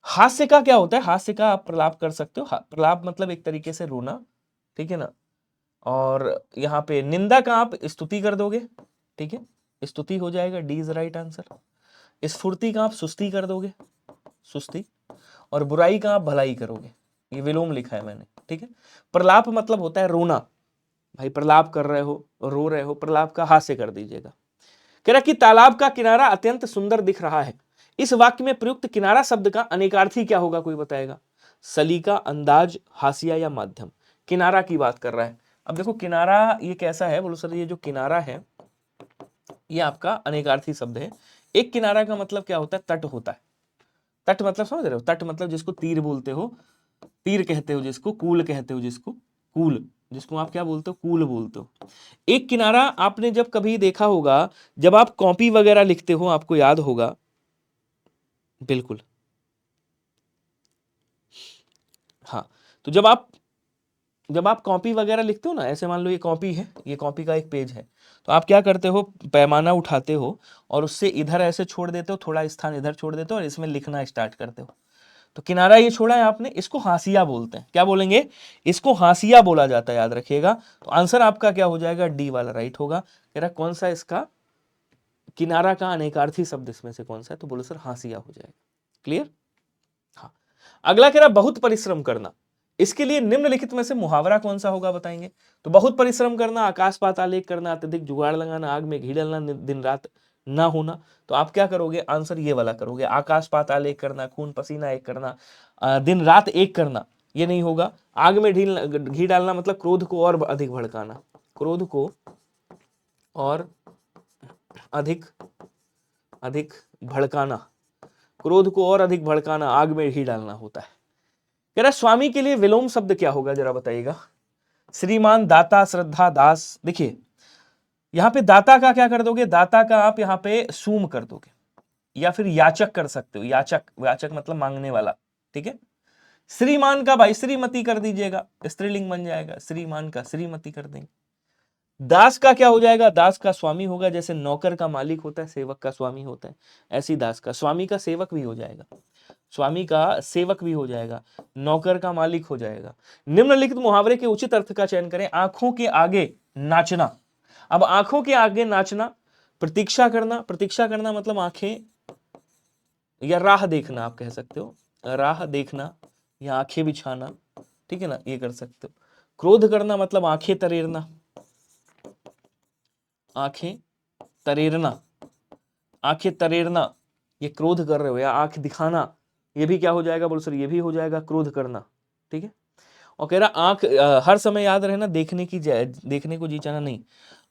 हास्य का क्या होता है? हास्य का आप प्रलाप कर सकते हो। प्रलाप मतलब एक तरीके से रोना, ठीक है ना। और यहाँ पे निंदा का आप स्तुति कर दोगे, ठीक है, स्तुति हो जाएगा। D is right answer. स्फूर्ति का आप सुस्ती कर दोगे, सुस्ती। और बुराई का आप भलाई करोगे। ये विलोम लिखा है मैंने, ठीक है। प्रलाप मतलब होता है रोना, भाई प्रलाप कर रहे हो, रो रहे हो, प्रलाप का हास्य कर दीजिएगा। कह रहा कि तालाब का किनारा अत्यंत सुंदर दिख रहा है। इस वाक्य में प्रयुक्त किनारा शब्द का अनेकार्थी क्या होगा? कोई बताएगा? सलीका, अंदाज, हाशिया या माध्यम। किनारा की बात कर रहा है। अब देखो किनारा ये कैसा है? बोलो सर ये जो किनारा है ये आपका अनेकार्थी शब्द है। एक किनारा का मतलब क्या होता है? तट होता है। तट मतलब समझ रहे हो? तट मतलब जिसको तीर बोलते हो, तीर कहते हो जिसको, कूल कहते हो जिसको, कूल जिसको आप क्या बोलते हो? कूल बोलते हो। एक किनारा आपने जब कभी देखा होगा, जब आप कॉपी वगैरह लिखते हो, आपको याद होगा, बिल्कुल तो जब आप कॉपी वगैरह लिखते हो ना, ऐसे मान लो ये कॉपी है, ये कॉपी का एक पेज है, तो आप क्या करते हो, पैमाना उठाते हो और उससे इधर ऐसे छोड़ देते हो, थोड़ा स्थान इधर छोड़ देते हो और इसमें लिखना स्टार्ट करते हो। तो किनारा ये छोड़ा है आपने, इसको हाशिया बोलते हैं। क्या बोलेंगे? इसको हाशिया बोला जाता है, याद रखिएगा। तो आंसर आपका क्या हो जाएगा? डी वाला राइट होगा। कह रहा कौन सा इसका किनारा का अनेकार्थी शब्द इसमें से कौन सा है? तो बोलो सर हाशिया हो जाएगा। क्लियर? हाँ। अगला कह रहा बहुत परिश्रम करना, इसके लिए निम्नलिखित में से मुहावरा कौन सा होगा बताएंगे? तो बहुत परिश्रम करना, आकाश पाताल एक करना, अत्यधिक जुगाड़ लगाना, आग में घी डालना, दिन रात ना होना। तो आप क्या करोगे? आंसर ये वाला करोगे, आकाश पाताल एक करना, खून पसीना एक करना, दिन रात एक करना, ये नहीं होगा। आग में घी डालना मतलब क्रोध को और अधिक भड़काना, क्रोध को और अधिक भड़काना, क्रोध को और अधिक भड़काना, आग में घी डालना होता है। कह रहा स्वामी के लिए विलोम शब्द क्या होगा, जरा बताइएगा। श्रीमान, दाता, श्रद्धा, दास। देखिए यहां पे दाता का क्या कर दोगे? दाता का आप यहां पे सूम कर दोगे, या फिर याचक कर सकते हो। याचक मतलब मांगने वाला, ठीक है। श्रीमान का भाई श्रीमती कर दीजिएगा, स्त्रीलिंग बन जाएगा, श्रीमान का श्रीमती कर देंगे। दास का क्या हो जाएगा? दास का स्वामी होगा, जैसे नौकर का मालिक होता है, सेवक का स्वामी होता है, ऐसी दास का। स्वामी का सेवक भी हो जाएगा, स्वामी का सेवक भी हो जाएगा, नौकर का मालिक हो जाएगा। निम्नलिखित मुहावरे के उचित अर्थ का चयन करें। आंखों के आगे नाचना। अब आंखों के आगे नाचना, प्रतीक्षा करना। प्रतीक्षा करना मतलब आंखें या राह देखना, आप कह सकते हो, राह देखना या आंखें बिछाना, ठीक है ना, ये कर सकते हो। क्रोध करना मतलब आंखें तरेरना, आंखें तरेरना, आंखें तरेरना, ये क्रोध कर रहे हो। या आंख दिखाना, ये भी क्या हो जाएगा? बोलो सर ये भी हो जाएगा क्रोध करना, ठीक है। और कह रहा आंख हर समय याद रहना, देखने को जी चाहना नहीं।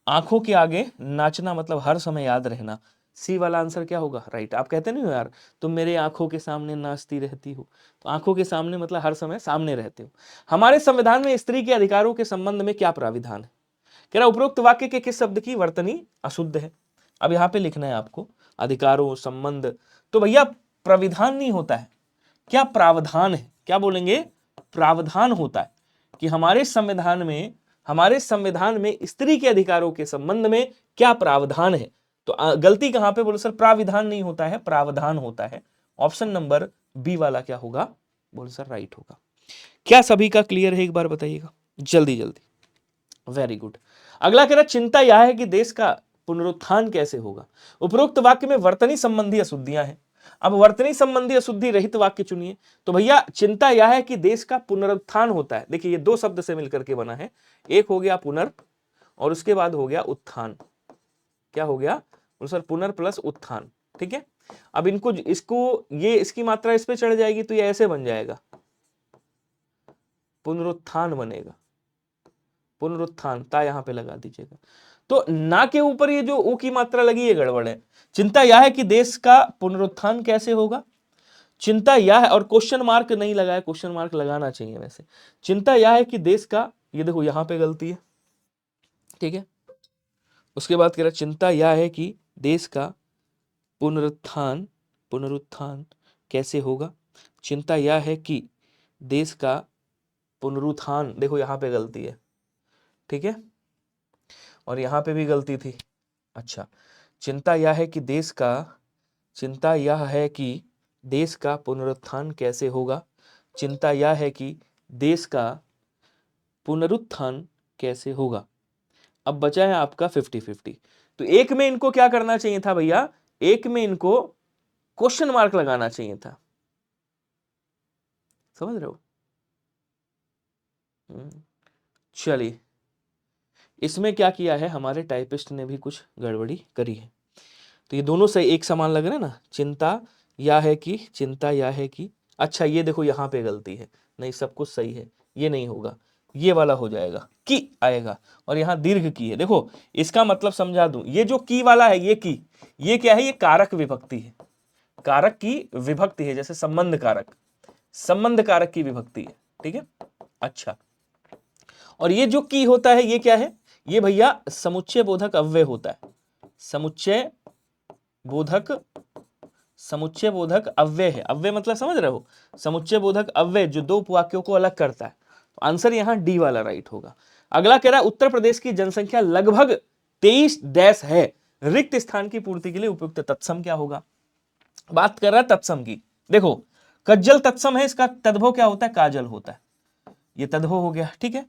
आंखों के आगे नाचना मतलब हर समय याद रहना। सी वाला आंसर क्या होगा? राइट। आप कहते नहीं हो यार तुम मेरे आंखों के सामने नाचती रहती हो, तो आंखों के सामने मतलब हर समय सामने रहते हो। हमारे संविधान में स्त्री के अधिकारों के संबंध में क्या प्राविधान है? कह रहा उपरोक्त वाक्य के किस शब्द की वर्तनी अशुद्ध है? अब यहां पे लिखना है आपको अधिकारों संबंध। तो भैया प्राविधान नहीं होता है, क्या प्रावधान है। क्या बोलेंगे? प्रावधान होता है कि हमारे संविधान में स्त्री के अधिकारों के संबंध में क्या प्रावधान है। तो गलती कहां पे? बोलो सर प्राविधान नहीं होता है, प्रावधान होता है। ऑप्शन नंबर बी वाला क्या होगा? बोलो सर राइट होगा। क्या सभी का क्लियर है? एक बार बताइएगा जल्दी जल्दी। Very good. अगला कह रहा चिंता यह है कि देश का पुनरुत्थान कैसे होगा। उपरोक्त वाक्य में वर्तनी संबंधी अशुद्धियां हैं। अब वर्तनी संबंधी अशुद्धि रहित वाक्य चुनिए। तो भैया चिंता यह है कि देश का पुनरुत्थान होता है। देखिए ये दो शब्द से मिलकर के बना है, एक हो गया पुनर और उसके बाद हो गया उत्थान। क्या हो गया? सर पुनर प्लस उत्थान, ठीक है। अब इसकी मात्रा इस पे चढ़ जाएगी तो ये ऐसे बन जाएगा, पुनरुत्थान बनेगा, पुनरुत्थान ता यहां पे लगा दीजिएगा। तो ना के ऊपर ये जो ऊ की मात्रा लगी है गड़बड़ है। चिंता यह है कि देश का पुनरुत्थान कैसे होगा। चिंता यह है, और क्वेश्चन मार्क नहीं लगाया, क्वेश्चन मार्क लगाना चाहिए वैसे। चिंता यह है कि देश का, ये देखो यहां पे गलती है, ठीक है। उसके बाद कह रहा चिंता यह है कि देश का पुनरुत्थान कैसे होगा। चिंता यह है कि देश का पुनरुत्थान, देखो यहां पे गलती है, ठीक है, और यहां पे भी गलती थी। अच्छा, चिंता यह है कि देश का पुनरुत्थान कैसे होगा। चिंता यह है कि देश का पुनरुत्थान कैसे होगा। अब बचा है आपका 50-50। तो एक में इनको क्या करना चाहिए था भैया? एक में इनको क्वेश्चन मार्क लगाना चाहिए था, समझ रहे हो? चलिए, इसमें क्या किया है हमारे टाइपिस्ट ने भी कुछ गड़बड़ी करी है। तो ये दोनों सही एक समान लग रहे हैं ना। चिंता यह है कि अच्छा ये देखो यहां पे गलती है, नहीं सब कुछ सही है, ये नहीं होगा, ये वाला हो जाएगा, की आएगा, और यहां दीर्घ की है। देखो इसका मतलब समझा दूं, ये जो की वाला है ये क्या है? ये कारक विभक्ति है, कारक की विभक्ति है, जैसे संबंध कारक की विभक्ति है, ठीक है। अच्छा, और ये जो की होता है ये क्या है? ये भैया समुच्चय बोधक अव्यय होता है, समुच्चय बोधक समुच्चय बोधक अव्यय है। अव्यय मतलब समझ रहे हो, समुच्चय बोधक अव्यय जो दो उपवाक्यों को अलग करता है। तो आंसर यहां डी वाला राइट होगा। अगला कह रहा है उत्तर प्रदेश की जनसंख्या लगभग 23 डैश है, रिक्त स्थान की पूर्ति के लिए उपयुक्त तत्सम क्या होगा। बात कर रहा है तत्सम की। देखो कज्जल तत्सम है, इसका तद्भव क्या होता है, काजल होता है, ये तद्भव हो गया। ठीक है,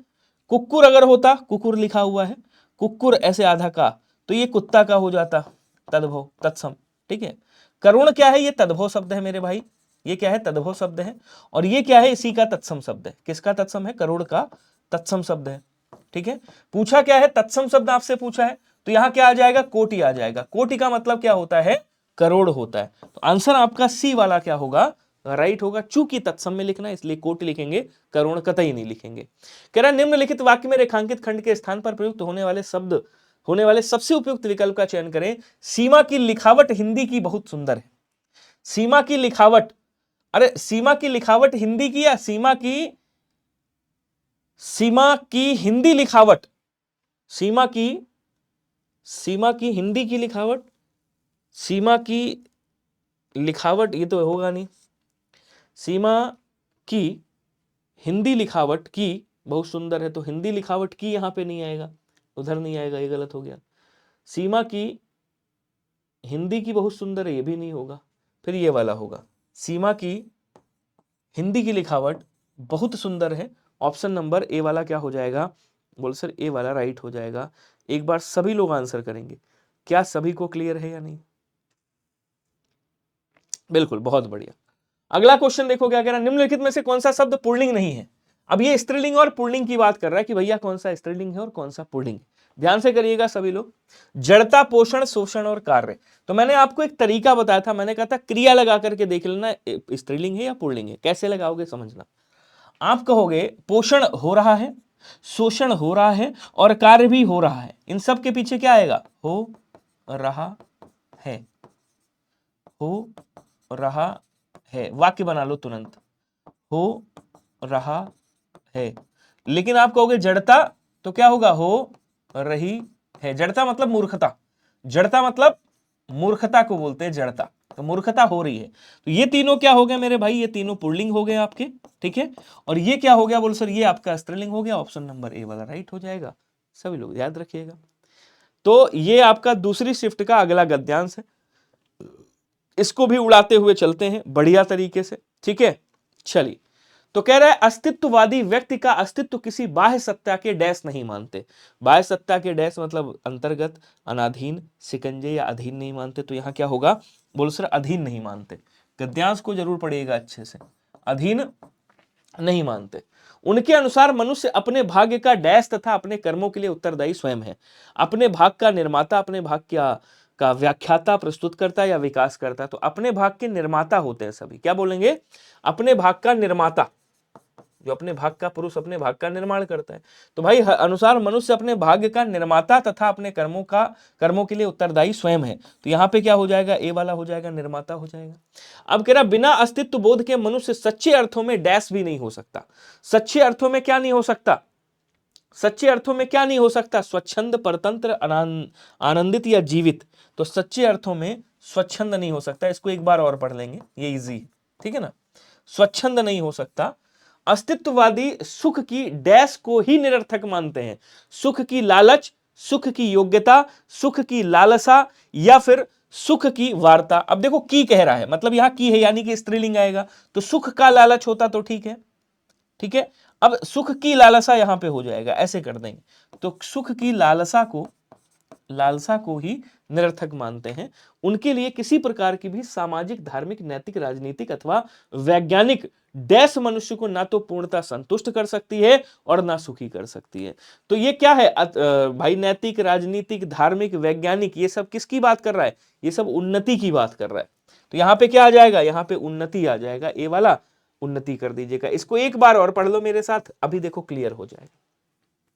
कुक्कुर अगर होता, कुकुर लिखा हुआ है, कुक्कुर ऐसे आधा का, तो ये कुत्ता का हो जाता तद्भव तत्सम। ठीक है, करुण क्या है, ये तद्भव शब्द है मेरे भाई, ये क्या है, तद्भव शब्द है। और ये क्या है, इसी का तत्सम शब्द है। किसका तत्सम है, करुण का तत्सम शब्द है। ठीक है, पूछा क्या है, तत्सम शब्द आपसे पूछा है, तो यहां क्या आ जाएगा, कोटि आ जाएगा। कोटि का मतलब क्या होता है, करोड़ होता है। तो आंसर आपका सी वाला क्या होगा, राइट होगा। चूंकि तत्सम में लिखना है इसलिए कोटि लिखेंगे, करोड़ कतई नहीं लिखेंगे। कह रहा निम्नलिखित वाक्य में रेखांकित खंड के स्थान पर प्रयुक्त होने वाले सबसे उपयुक्त विकल्प का चयन करें। सीमा की लिखावट हिंदी की बहुत सुंदर है। सीमा की लिखावट, अरे सीमा की लिखावट हिंदी की या सीमा की हिंदी लिखावट, सीमा की हिंदी की लिखावट, सीमा की लिखावट ये तो होगा नहीं। सीमा की हिंदी लिखावट की बहुत सुंदर है, तो हिंदी लिखावट की यहां पे नहीं आएगा, उधर नहीं आएगा, ये गलत हो गया। सीमा की हिंदी की बहुत सुंदर है, ये भी नहीं होगा, फिर ये वाला होगा। सीमा की हिंदी की लिखावट बहुत सुंदर है, ऑप्शन नंबर ए वाला क्या हो जाएगा, बोल सर ए वाला राइट हो जाएगा। एक बार सभी लोग आंसर करेंगे, क्या सभी को क्लियर है या नहीं। बिल्कुल, बहुत बढ़िया। अगला क्वेश्चन देखो क्या कह रहा है, निम्नलिखित में से कौन सा शब्द पुल्लिंग नहीं है। अब ये स्त्रीलिंग और पुल्लिंग की बात कर रहा है कि भैया कौन सा स्त्रीलिंग है और कौन सा पुल्लिंग है। ध्यान से करिएगा सभी लोग। जड़ता, पोषण, शोषण और कार्य। तो मैंने आपको एक तरीका बताया था, मैंने कहा था क्रिया लगा करके देख लेना स्त्रीलिंग है या पुल्लिंग है। कैसे लगाओगे समझना। आप कहोगे पोषण हो रहा है, शोषण हो रहा है और कार्य भी हो रहा है, इन सब के पीछे क्या आएगा, हो रहा है, हो रहा है। वाक्य बना लो तुरंत, हो रहा है। लेकिन आप कहोगे जड़ता, तो क्या होगा, हो रही है। जड़ता मतलब मूर्खता, जड़ता मतलब मूर्खता को बोलते हैं जड़ता, तो मूर्खता हो रही है। तो ये तीनों क्या हो गए मेरे भाई, ये तीनों पुल्लिंग हो गए आपके। ठीक है, और ये क्या हो गया, बोल सर ये आपका स्त्रीलिंग हो गया। ऑप्शन नंबर ए वाला राइट हो जाएगा, सभी लोग याद रखिएगा। तो ये आपका दूसरी शिफ्ट का अगला गद्यांश है, इसको भी उड़ाते हुए चलते हैं बढ़िया तरीके से। ठीक है, चलिए। तो कह रहा है अस्तित्ववादी व्यक्ति का अस्तित्व किसी बाह्य सत्ता के डैश नहीं मानते। बाह्य सत्ता के डैश मतलब अंतर्गत, अनाधीन, शिकंजे या अधीन नहीं मानते। तो यहां क्या होगा, बोलो सर अधीन नहीं मानते। गद्यांश को जरूर पढ़िएगा अच्छे से, अधीन नहीं मानते। उनके अनुसार मनुष्य अपने भाग्य का डैश तथा अपने कर्मों के लिए उत्तरदायी स्वयं है। अपने भाग का निर्माता, अपने भाग का व्याख्याता, प्रस्तुत करता या विकास करता। तो अपने भाग के निर्माता होते हैं सभी। क्या बोलेंगे, अपने भाग का निर्माता, जो अपने भाग का पुरुष अपने भाग का निर्माण करता है। तो भाई अनुसार मनुष्य अपने भाग्य का निर्माता तथा अपने कर्मों के लिए उत्तरदायी स्वयं है। तो यहां पे क्या हो जाएगा, ए वाला हो जाएगा, निर्माता हो जाएगा। अब कह रहा बिना अस्तित्व बोध के मनुष्य सच्चे अर्थों में डैश भी नहीं हो सकता। सच्चे अर्थों में क्या नहीं हो सकता, सच्चे अर्थों में क्या नहीं हो सकता, स्वच्छंद, परतंत्र, आनंदित या जीवित। तो सच्चे अर्थों में स्वच्छंद नहीं हो सकता। इसको एक बार और पढ़ लेंगे, ये इजी है। ठीक है ना, स्वच्छंद नहीं हो सकता। अस्तित्ववादी सुख की डैश को ही निरर्थक मानते हैं। सुख की लालच, सुख की योग्यता, सुख की लालसा या फिर सुख की वार्ता। अब देखो की कह रहा है, मतलब यहां की है यानी कि स्त्रीलिंग आएगा, तो सुख का लालच होता तो ठीक है। ठीक है, अब सुख की लालसा यहां पे हो जाएगा, ऐसे कर देंगे। तो सुख की लालसा को ही निरर्थक मानते हैं। उनके लिए किसी प्रकार की भी सामाजिक, धार्मिक, नैतिक, राजनीतिक अथवा वैज्ञानिक डैश मनुष्य को ना तो पूर्णता संतुष्ट कर सकती है और ना सुखी कर सकती है। तो ये क्या है भाई, नैतिक, राजनीतिक, धार्मिक, वैज्ञानिक, ये सब किसकी बात कर रहा है, ये सब उन्नति की बात कर रहा है। तो यहां पे क्या आ जाएगा, यहां पे उन्नति आ जाएगा, ए वाला उन्नति कर दीजिएगा। इसको एक बार और पढ़ लो मेरे साथ, अभी देखो क्लियर हो जाएगा।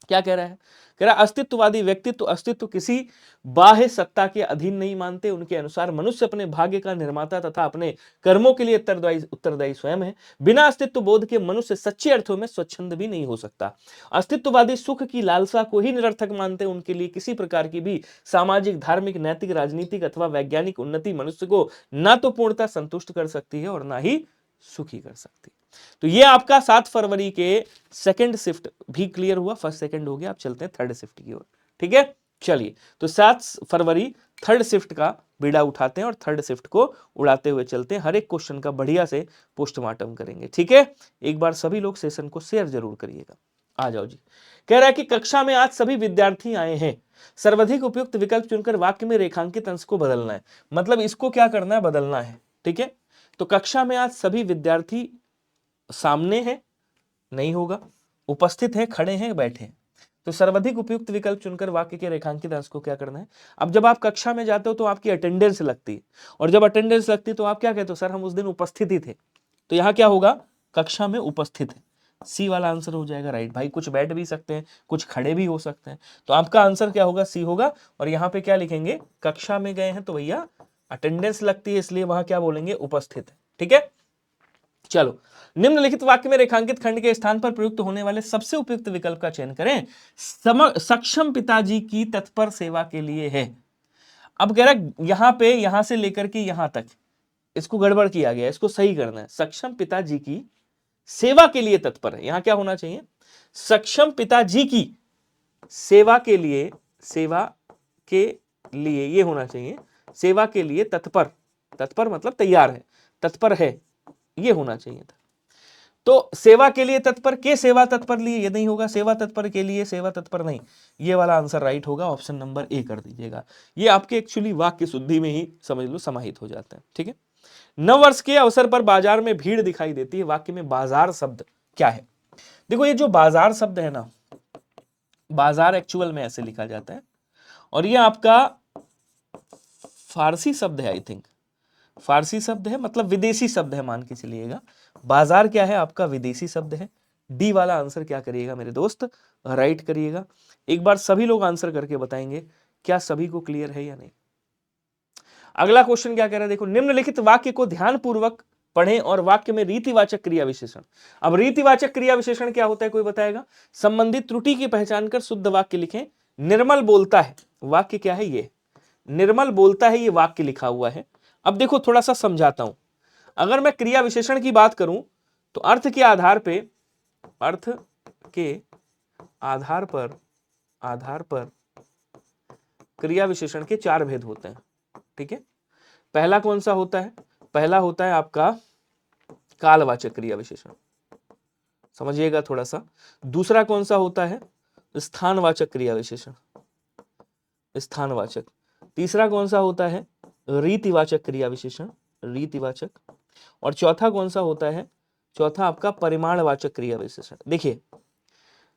क्या कह रहा है? कह रहा है अस्तित्ववादी व्यक्तित्व अस्तित्व किसी बाह्य सत्ता के अधीन नहीं मानते। उनके अनुसार मनुष्य अपने भाग्य का निर्माता तथा अपने कर्मों के लिए उत्तरदायी स्वयं है। बिना अस्तित्व बोध के मनुष्य सच्चे अर्थों में स्वच्छंद भी नहीं हो सकता। अस्तित्ववादी सुख की लालसा को ही निरर्थक मानते। उनके लिए किसी प्रकार की भी सामाजिक, धार्मिक, नैतिक, राजनीतिक अथवा वैज्ञानिक उन्नति मनुष्य को ना तो पूर्णतः संतुष्ट कर सकती है और ना ही सुखी कर सकती। तो ये आपका 7 फरवरी के सेकंड शिफ्ट भी क्लियर हुआ। फर्स्ट सेकंड हो गया, आप चलते हैं थर्ड शिफ्ट की ओर। ठीक है, चलिए तो 7 फरवरी थर्ड शिफ्ट का बीड़ा उठाते हैं और थर्ड शिफ्ट को उड़ाते हुए चलते हैं। हर एक क्वेश्चन का बढ़िया से पोस्टमार्टम करेंगे। ठीक है, एक बार सभी लोग सेशन को शेयर जरूर करिएगा। आ जाओ जी। कह रहा है कि कक्षा में आज सभी विद्यार्थी आए हैं। सर्वाधिक उपयुक्त विकल्प चुनकर वाक्य में रेखांकित अंश को बदलना है। मतलब इसको क्या करना है? बदलना है। ठीक है, तो कक्षा में आज सभी विद्यार्थी सामने है, नहीं होगा, उपस्थित है, खड़े हैं, बैठे हैं। तो सर्वाधिक उपयुक्त विकल्प चुनकर वाक्य के रेखांकित अंश को क्या करना है? अब जब आप कक्षा में जाते हो तो आपकी अटेंडेंस लगती है, और जब अटेंडेंस लगती है तो आप क्या कहते हो? सर हम उस दिन उपस्थित ही थे। तो यहां क्या होगा? कक्षा में उपस्थित है। सी वाला आंसर हो जाएगा राइट। भाई कुछ बैठ भी सकते हैं, कुछ खड़े भी हो सकते हैं, तो आपका आंसर क्या होगा? सी होगा। और यहाँ पे क्या लिखेंगे? कक्षा में गए हैं तो भैया अटेंडेंस लगती है, इसलिए वहां क्या बोलेंगे? उपस्थित है। ठीक है, चलो निम्नलिखित वाक्य में रेखांकित खंड के स्थान पर प्रयुक्त होने वाले सबसे उपयुक्त विकल्प का चयन करें। सक्षम पिताजी की तत्पर सेवा के लिए है। अब कह रहा है यहां पे, यहां से लेकर के यहां तक इसको गड़बड़ किया गया, इसको सही करना है। सक्षम पिताजी की सेवा के लिए तत्पर है, यहां क्या होना चाहिए? सक्षम पिताजी की सेवा के लिए, सेवा के लिए ये होना चाहिए, सेवा के लिए तत्पर। तत्पर मतलब तैयार है, तत्पर है, ये होना चाहिए था। तो सेवा के लिए तत्पर के सेवा तत्पर लिए, ये नहीं होगा। सेवा तत्पर के लिए सेवा तत्पर नहीं, ये वाला आंसर राइट होगा। ऑप्शन नंबर ए कर दीजिएगा। ये आपके एक्चुअली वाक्य शुद्धि में ही समझ लो समाहित हो जाता है। ठीक है, नववर्ष के अवसर पर बाजार में भीड़ दिखाई देती है। वाक्य में बाजार शब्द क्या है? देखो ये जो बाजार शब्द है ना, बाजार एक्चुअल में ऐसे लिखा जाता है, और ये आपका फारसी शब्द है। आई थिंक फारसी शब्द है, मतलब विदेशी शब्द है मान के चलिएगा। बाजार क्या है? आपका विदेशी शब्द है। डी वाला आंसर क्या करिएगा मेरे दोस्त? राइट करिएगा। एक बार सभी लोग आंसर करके बताएंगे क्या सभी को क्लियर है या नहीं। अगला क्वेश्चन क्या कह रहा है? देखो, निम्नलिखित वाक्य को ध्यान पूर्वक पढ़ें और वाक्य में रीतिवाचक क्रिया विशेषण। अब रीतिवाचक क्रिया विशेषण क्या होता है? कोई बताएगा? संबंधित त्रुटि की पहचान कर शुद्ध वाक्य लिखें। निर्मल बोलता है, वाक्य क्या है? ये निर्मल बोलता है, ये वाक्य लिखा हुआ है। अब देखो थोड़ा सा समझाता हूं। अगर मैं क्रिया विशेषण की बात करूं तो अर्थ के आधार पर क्रिया विशेषण के 4 भेद होते हैं। ठीक है, पहला कौन सा होता है? पहला होता है आपका कालवाचक क्रिया विशेषण, समझिएगा थोड़ा सा। दूसरा कौन सा होता है? स्थानवाचक क्रिया विशेषण, स्थानवाचक। तीसरा कौन सा होता है? रीतिवाचक क्रिया विशेषण, रीतिवाचक। और चौथा कौन सा होता है? चौथा आपका परिमाणवाचक क्रिया विशेषण। देखिए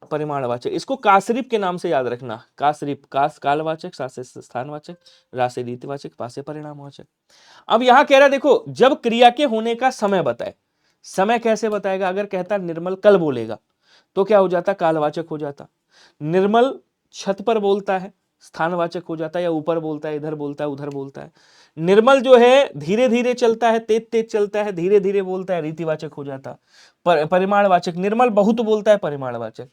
परिमाणवाचक, इसको कासरिप के नाम से याद रखना। कासरिप, कास कालवाचक, सासे स्थानवाचक, रासे रीतिवाचक, पासे परिणामवाचक। अब यहां कह रहा है देखो, जब क्रिया के होने का समय बताए। समय कैसे बताएगा? अगर कहता निर्मल कल बोलेगा तो क्या हो जाता? कालवाचक हो जाता। निर्मल छत पर बोलता है, स्थानवाचक हो जाता है, या ऊपर बोलता है, इधर बोलता है, उधर बोलता है। निर्मल जो है धीरे धीरे चलता है, तेज तेज चलता है, धीरे धीरे बोलता है, रीतिवाचक हो जाता। परिमाणवाचक, निर्मल बहुत बोलता है, परिमाणवाचक।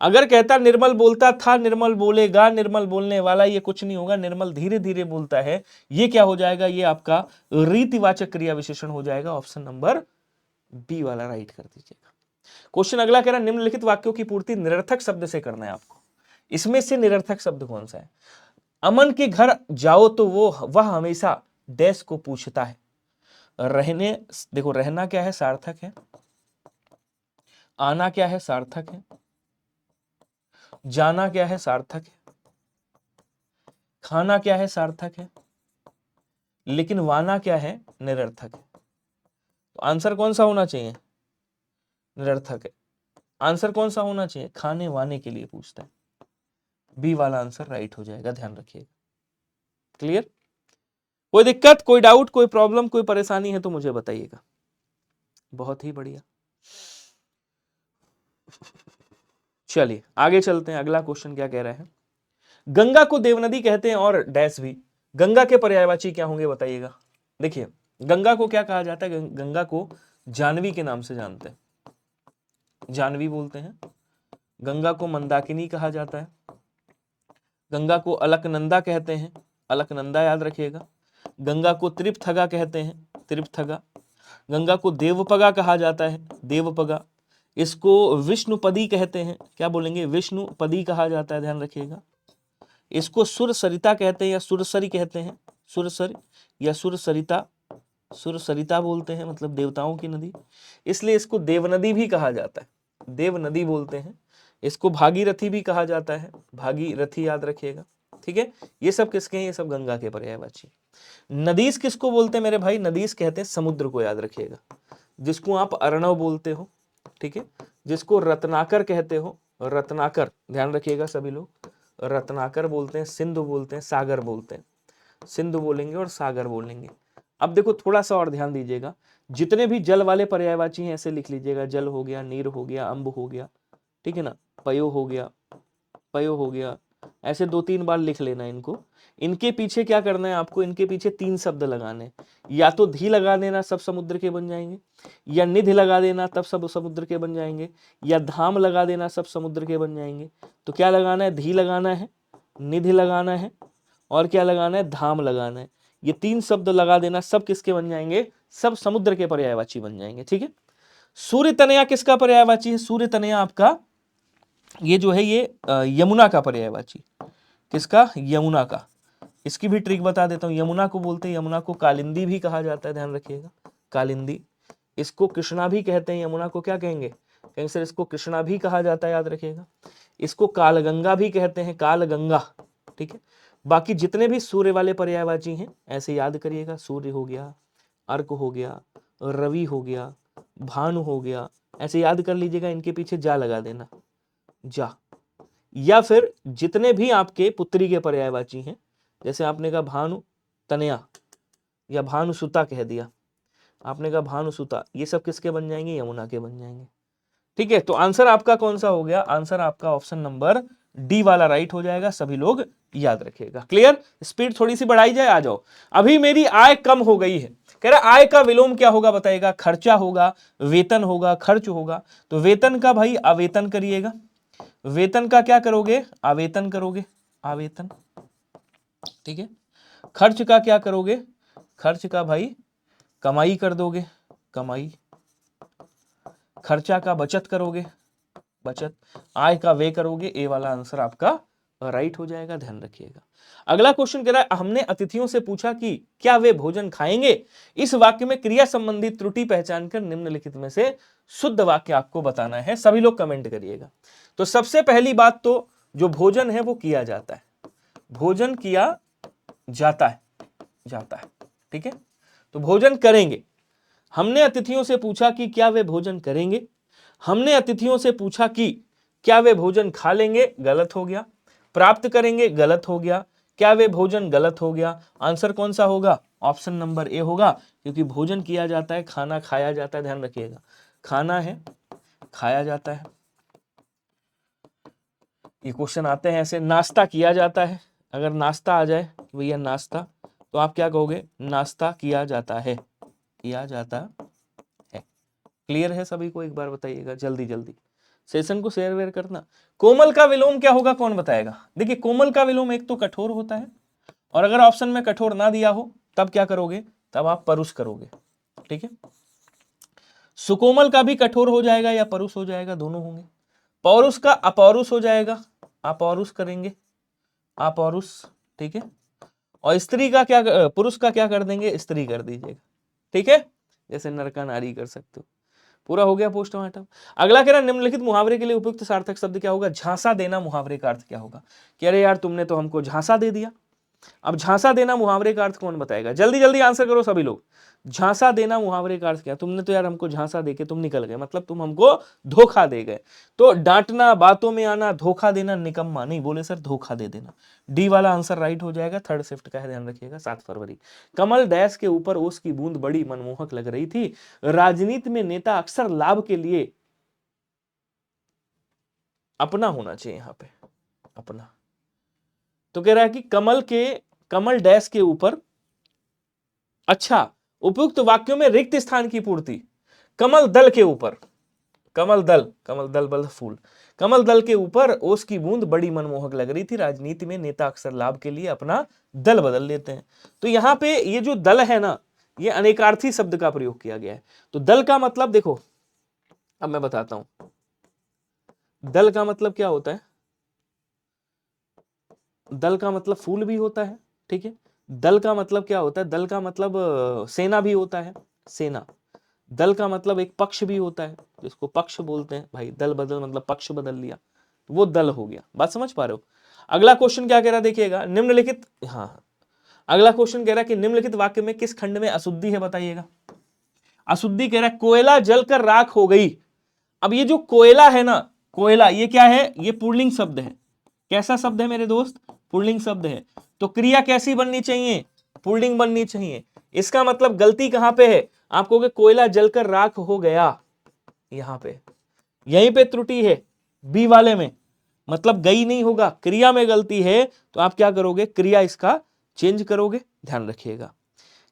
अगर कहता निर्मल बोलता था, निर्मल बोलेगा, निर्मल बोलने वाला, ये कुछ नहीं होगा। निर्मल धीरे धीरे बोलता है, ये क्या हो जाएगा? ये आपका रीतिवाचक क्रिया विशेषण हो जाएगा। ऑप्शन नंबर बी वाला राइट कर दीजिएगा। क्वेश्चन अगला कह रहा है निम्नलिखित वाक्यों की पूर्ति निरर्थक शब्द से करना है आपको। इसमें से निरर्थक शब्द कौन सा है? अमन के घर जाओ तो वह हमेशा डैश को पूछता है। रहने, देखो रहना क्या है? सार्थक है। आना क्या है? सार्थक है। जाना क्या है? सार्थक है। खाना क्या है? सार्थक है। लेकिन वाना क्या है? निरर्थक है। तो आंसर कौन सा होना चाहिए? निरर्थक है। आंसर कौन सा होना चाहिए? खाने वाने के लिए पूछता है। बी वाला आंसर राइट हो जाएगा, ध्यान रखिएगा। क्लियर? कोई दिक्कत, कोई डाउट, कोई प्रॉब्लम, कोई परेशानी है तो मुझे बताइएगा। बहुत ही बढ़िया। चलिए आगे चलते हैं, अगला क्वेश्चन क्या कह रहा है। गंगा को देवनदी कहते हैं और डैश भी, गंगा के पर्यायवाची क्या होंगे बताइएगा। देखिए गंगा को क्या कहा जाता है, गंगा को जानवी के नाम से जानते हैं, जानवी बोलते हैं। गंगा को मंदाकिनी कहा जाता है, गंगा को अलकनंदा कहते हैं, अलकनंदा याद रखिएगा। गंगा को त्रिपथगा कहते हैं, त्रिपथगा। गंगा को देवपगा कहा जाता है, देवपगा। इसको विष्णुपदी कहते हैं, क्या बोलेंगे, विष्णुपदी कहा जाता है, ध्यान रखिएगा। इसको सुरसरिता कहते हैं या सुरसरी कहते हैं, सुरसरी या सुरसरिता, सुरसरिता बोलते हैं, मतलब देवताओं की नदी, इसलिए इसको देवनदी भी कहा जाता है, देवनदी बोलते हैं। इसको भागीरथी भी कहा जाता है, भागीरथी याद रखिएगा, ठीक है। ये सब किसके हैं, ये सब गंगा के पर्यायवाची। नदीस किसको बोलते हैं मेरे भाई, नदीस कहते हैं समुद्र को, याद रखिएगा। जिसको आप अर्णव बोलते हो, ठीक है, जिसको रत्नाकर कहते हो, रत्नाकर ध्यान रखिएगा सभी लोग, रत्नाकर बोलते हैं, सिंधु बोलते हैं, सागर बोलते हैं, सिंधु बोलेंगे और सागर बोलेंगे। अब देखो थोड़ा सा और ध्यान दीजिएगा, जितने भी जल वाले पर्यायवाची हैं ऐसे लिख लीजिएगा, जल हो गया, नीर हो गया, अम्ब हो गया, ठीक है ना, पयो हो गया, पयो हो गया, ऐसे 2-3 बार लिख लेना इनको। इनके पीछे क्या करना है आपको, इनके पीछे 3 शब्द लगाने, या तो धी लगा देना सब समुद्र के बन जाएंगे, या निधि लगा देना तब सब समुद्र के बन जाएंगे, या धाम लगा देना सब समुद्र के बन जाएंगे। तो क्या लगाना है, धी लगाना है, निधि लगाना है, और क्या लगाना है, धाम लगाना है। ये 3 शब्द लगा देना, सब किसके बन जाएंगे, सब समुद्र के पर्यायवाची बन जाएंगे, ठीक है। सूर्य तनया किसका पर्यायवाची है, सूर्य तनया आपका ये जो है ये यमुना का पर्यायवाची, किसका, यमुना का। इसकी भी ट्रिक बता देता हूँ, यमुना को बोलते हैं, यमुना को कालिंदी भी कहा जाता है, ध्यान रखिएगा, कालिंदी। इसको कृष्णा भी कहते हैं, यमुना को क्या कहेंगे, कहेंगे सर इसको कृष्णा भी कहा जाता है, याद रखिएगा। इसको कालगंगा भी कहते हैं, कालगंगा, ठीक है। बाकी जितने भी सूर्य वाले पर्यायवाची हैं ऐसे याद करिएगा, सूर्य हो गया, अर्क हो गया, रवि हो गया, भानु हो गया, ऐसे याद कर लीजिएगा, इनके पीछे जा लगा देना, जा। या फिर जितने भी आपके पुत्री के पर्यायवाची हैं, जैसे आपने कहा भानु तनया या भानुसुता कह दिया, आपने कहा भानुसुता, ये सब किसके बन जाएंगे, यमुना के बन जाएंगे, ठीक है। तो आंसर आपका कौन सा हो गया, आंसर आपका ऑप्शन नंबर डी वाला राइट हो जाएगा, सभी लोग याद रखिएगा। क्लियर, स्पीड थोड़ी सी बढ़ाई जाए, आ जाओ। अभी मेरी आय कम हो गई है, कह रहा आय का विलोम क्या होगा बताइएगा, खर्चा होगा, वेतन होगा, खर्च होगा। तो वेतन का भाई आवेतन करिएगा, वेतन का क्या करोगे, आवेतन करोगे, आवेतन, ठीक है। खर्च का क्या करोगे, खर्च का भाई कमाई कर दोगे, कमाई। खर्चा का बचत करोगे, बचत। आय का व्यय करोगे, ए वाला आंसर आपका राइट हो जाएगा, ध्यान रखिएगा। अगला क्वेश्चन कह रहा है, हमने अतिथियों से पूछा कि क्या वे भोजन खाएंगे। इस वाक्य में क्रिया संबंधी त्रुटि पहचान कर निम्नलिखित में से शुद्ध वाक्य आपको बताना है, सभी लोग कमेंट करिएगा। तो सबसे पहली बात तो जो भोजन है वो किया जाता है, भोजन किया जाता है, जाता है, ठीक है। तो भोजन करेंगे, हमने अतिथियों से पूछा कि क्या वे भोजन करेंगे, हमने अतिथियों से पूछा कि क्या वे भोजन खा लेंगे, गलत हो गया। प्राप्त करेंगे, गलत हो गया। क्या वे भोजन, गलत हो गया। आंसर कौन सा होगा, ऑप्शन नंबर ए होगा, क्योंकि भोजन किया जाता है, खाना खाया जाता है, ध्यान रखिएगा, खाना है, खाया जाता है। ये क्वेश्चन आते हैं ऐसे, नाश्ता किया जाता है, अगर नाश्ता आ जाए भैया नाश्ता, तो आप क्या कहोगे, नाश्ता किया जाता है, किया जाता है। क्लियर है सभी को, एक बार बताइएगा जल्दी जल्दी, सेशन को शेयर वेयर करना। कोमल का विलोम क्या होगा, कौन बताएगा। देखिए कोमल का विलोम एक तो कठोर होता है, और अगर ऑप्शन में कठोर ना दिया हो तब क्या करोगे, तब आप परुष करोगे, ठीक है। सुकोमल का भी कठोर हो जाएगा या परुष हो जाएगा, दोनों होंगे। पौरुष का अपौरुष हो जाएगा, अपौरुष करेंगे, अपौरुष, ठीक है। और स्त्री का क्या, पुरुष का क्या कर देंगे, स्त्री कर दीजिएगा, ठीक है। जैसे नरका नारी कर सकते हो। पूरा हो गया पोस्टमार्टम। अगला कह रहा निम्नलिखित मुहावरे के लिए उपयुक्त सार्थक शब्द क्या होगा। झांसा देना मुहावरे का अर्थ क्या होगा। कह रहे यार तुमने तो हमको झांसा दे दिया। अब झांसा देना मुहावरे का अर्थ कौन बताएगा, जल्दी जल्दी आंसर करो सभी लोग। झांसा देना मुहावरे का अर्थ क्या, तुमने तो यार हमको झांसा देके तुम निकल गए, मतलब तुम हमको धोखा दे गए। तो डांटना, बातों में आना, धोखा देना, निकम्मा नहीं बोले सर, धोखा दे देना। डी वाला आंसर राइट हो जाएगा, थर्ड शिफ्ट का है, ध्यान रखिएगा। 7 फरवरी। कमल डैश के ऊपर ओस की बूंद बड़ी मनमोहक लग रही थी। राजनीति में नेता अक्सर लाभ के लिए अपना होना चाहिए यहाँ पे, अपना। तो कह रहा है कि कमल डैश के ऊपर, अच्छा, उपयुक्त वाक्यों में रिक्त स्थान की पूर्ति कमल दल के ऊपर, कमल दल बल फूल, कमल दल के ऊपर ओस की बूंद बड़ी मनमोहक लग रही थी। राजनीति में नेता अक्सर लाभ के लिए अपना दल बदल लेते हैं। तो यहां पे ये जो दल है ना, ये अनेकार्थी शब्द का प्रयोग किया गया है। तो दल का मतलब देखो, अब मैं बताता हूं दल का मतलब क्या होता है। दल का मतलब फूल भी होता है, ठीक है। दल का मतलब क्या होता है, दल का मतलब सेना भी होता है, सेना। दल का मतलब एक पक्ष भी होता है, जिसको पक्ष बोलते हैं भाई। दल बदल मतलब पक्ष बदल लिया, वो दल हो गया। बात समझ पा रहे हो। अगला क्वेश्चन क्या कह रहा है देखिएगा, निम्नलिखित, हाँ, अगला क्वेश्चन कह रहा है कि निम्नलिखित वाक्य में किस खंड में अशुद्धि है बताइएगा। अशुद्धि कह रहा है कोयला जलकर राख हो गई। अब ये जो कोयला है ना, कोयला, ये क्या है, ये पुल्लिंग शब्द है। कैसा शब्द है मेरे दोस्त, पुल्लिंग शब्द है। तो क्रिया कैसी बननी चाहिए, पुल्लिंग बननी चाहिए। इसका मतलब गलती कहां पे है, आप कहोगे कोयला जलकर राख हो गया, यहां पे, यहीं पे त्रुटि है बी वाले में, मतलब गई नहीं होगा, क्रिया में गलती है। तो आप क्या करोगे, क्रिया इसका चेंज करोगे, ध्यान रखिएगा।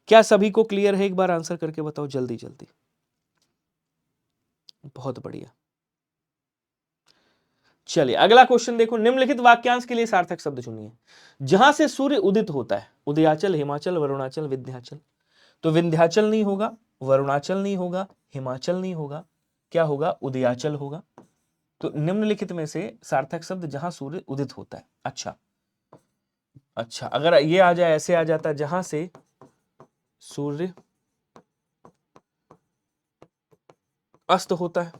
क्या सभी को क्लियर है, एक बार आंसर करके बताओ जल्दी जल्दी। बहुत बढ़िया। चलिए अगला क्वेश्चन देखो, निम्नलिखित वाक्यांश के लिए सार्थक शब्द चुनिए। जहां से सूर्य उदित होता है, उदयाचल, हिमाचल, वरुणाचल, विंध्याचल। तो विंध्याचल नहीं होगा, वरुणाचल नहीं होगा, हिमाचल नहीं होगा, क्या होगा, उदयाचल होगा। तो निम्नलिखित में से सार्थक शब्द जहां सूर्य उदित होता है। अच्छा, अगर ये आ जाए, ऐसे आ जाता, जहां से सूर्य अस्त होता है,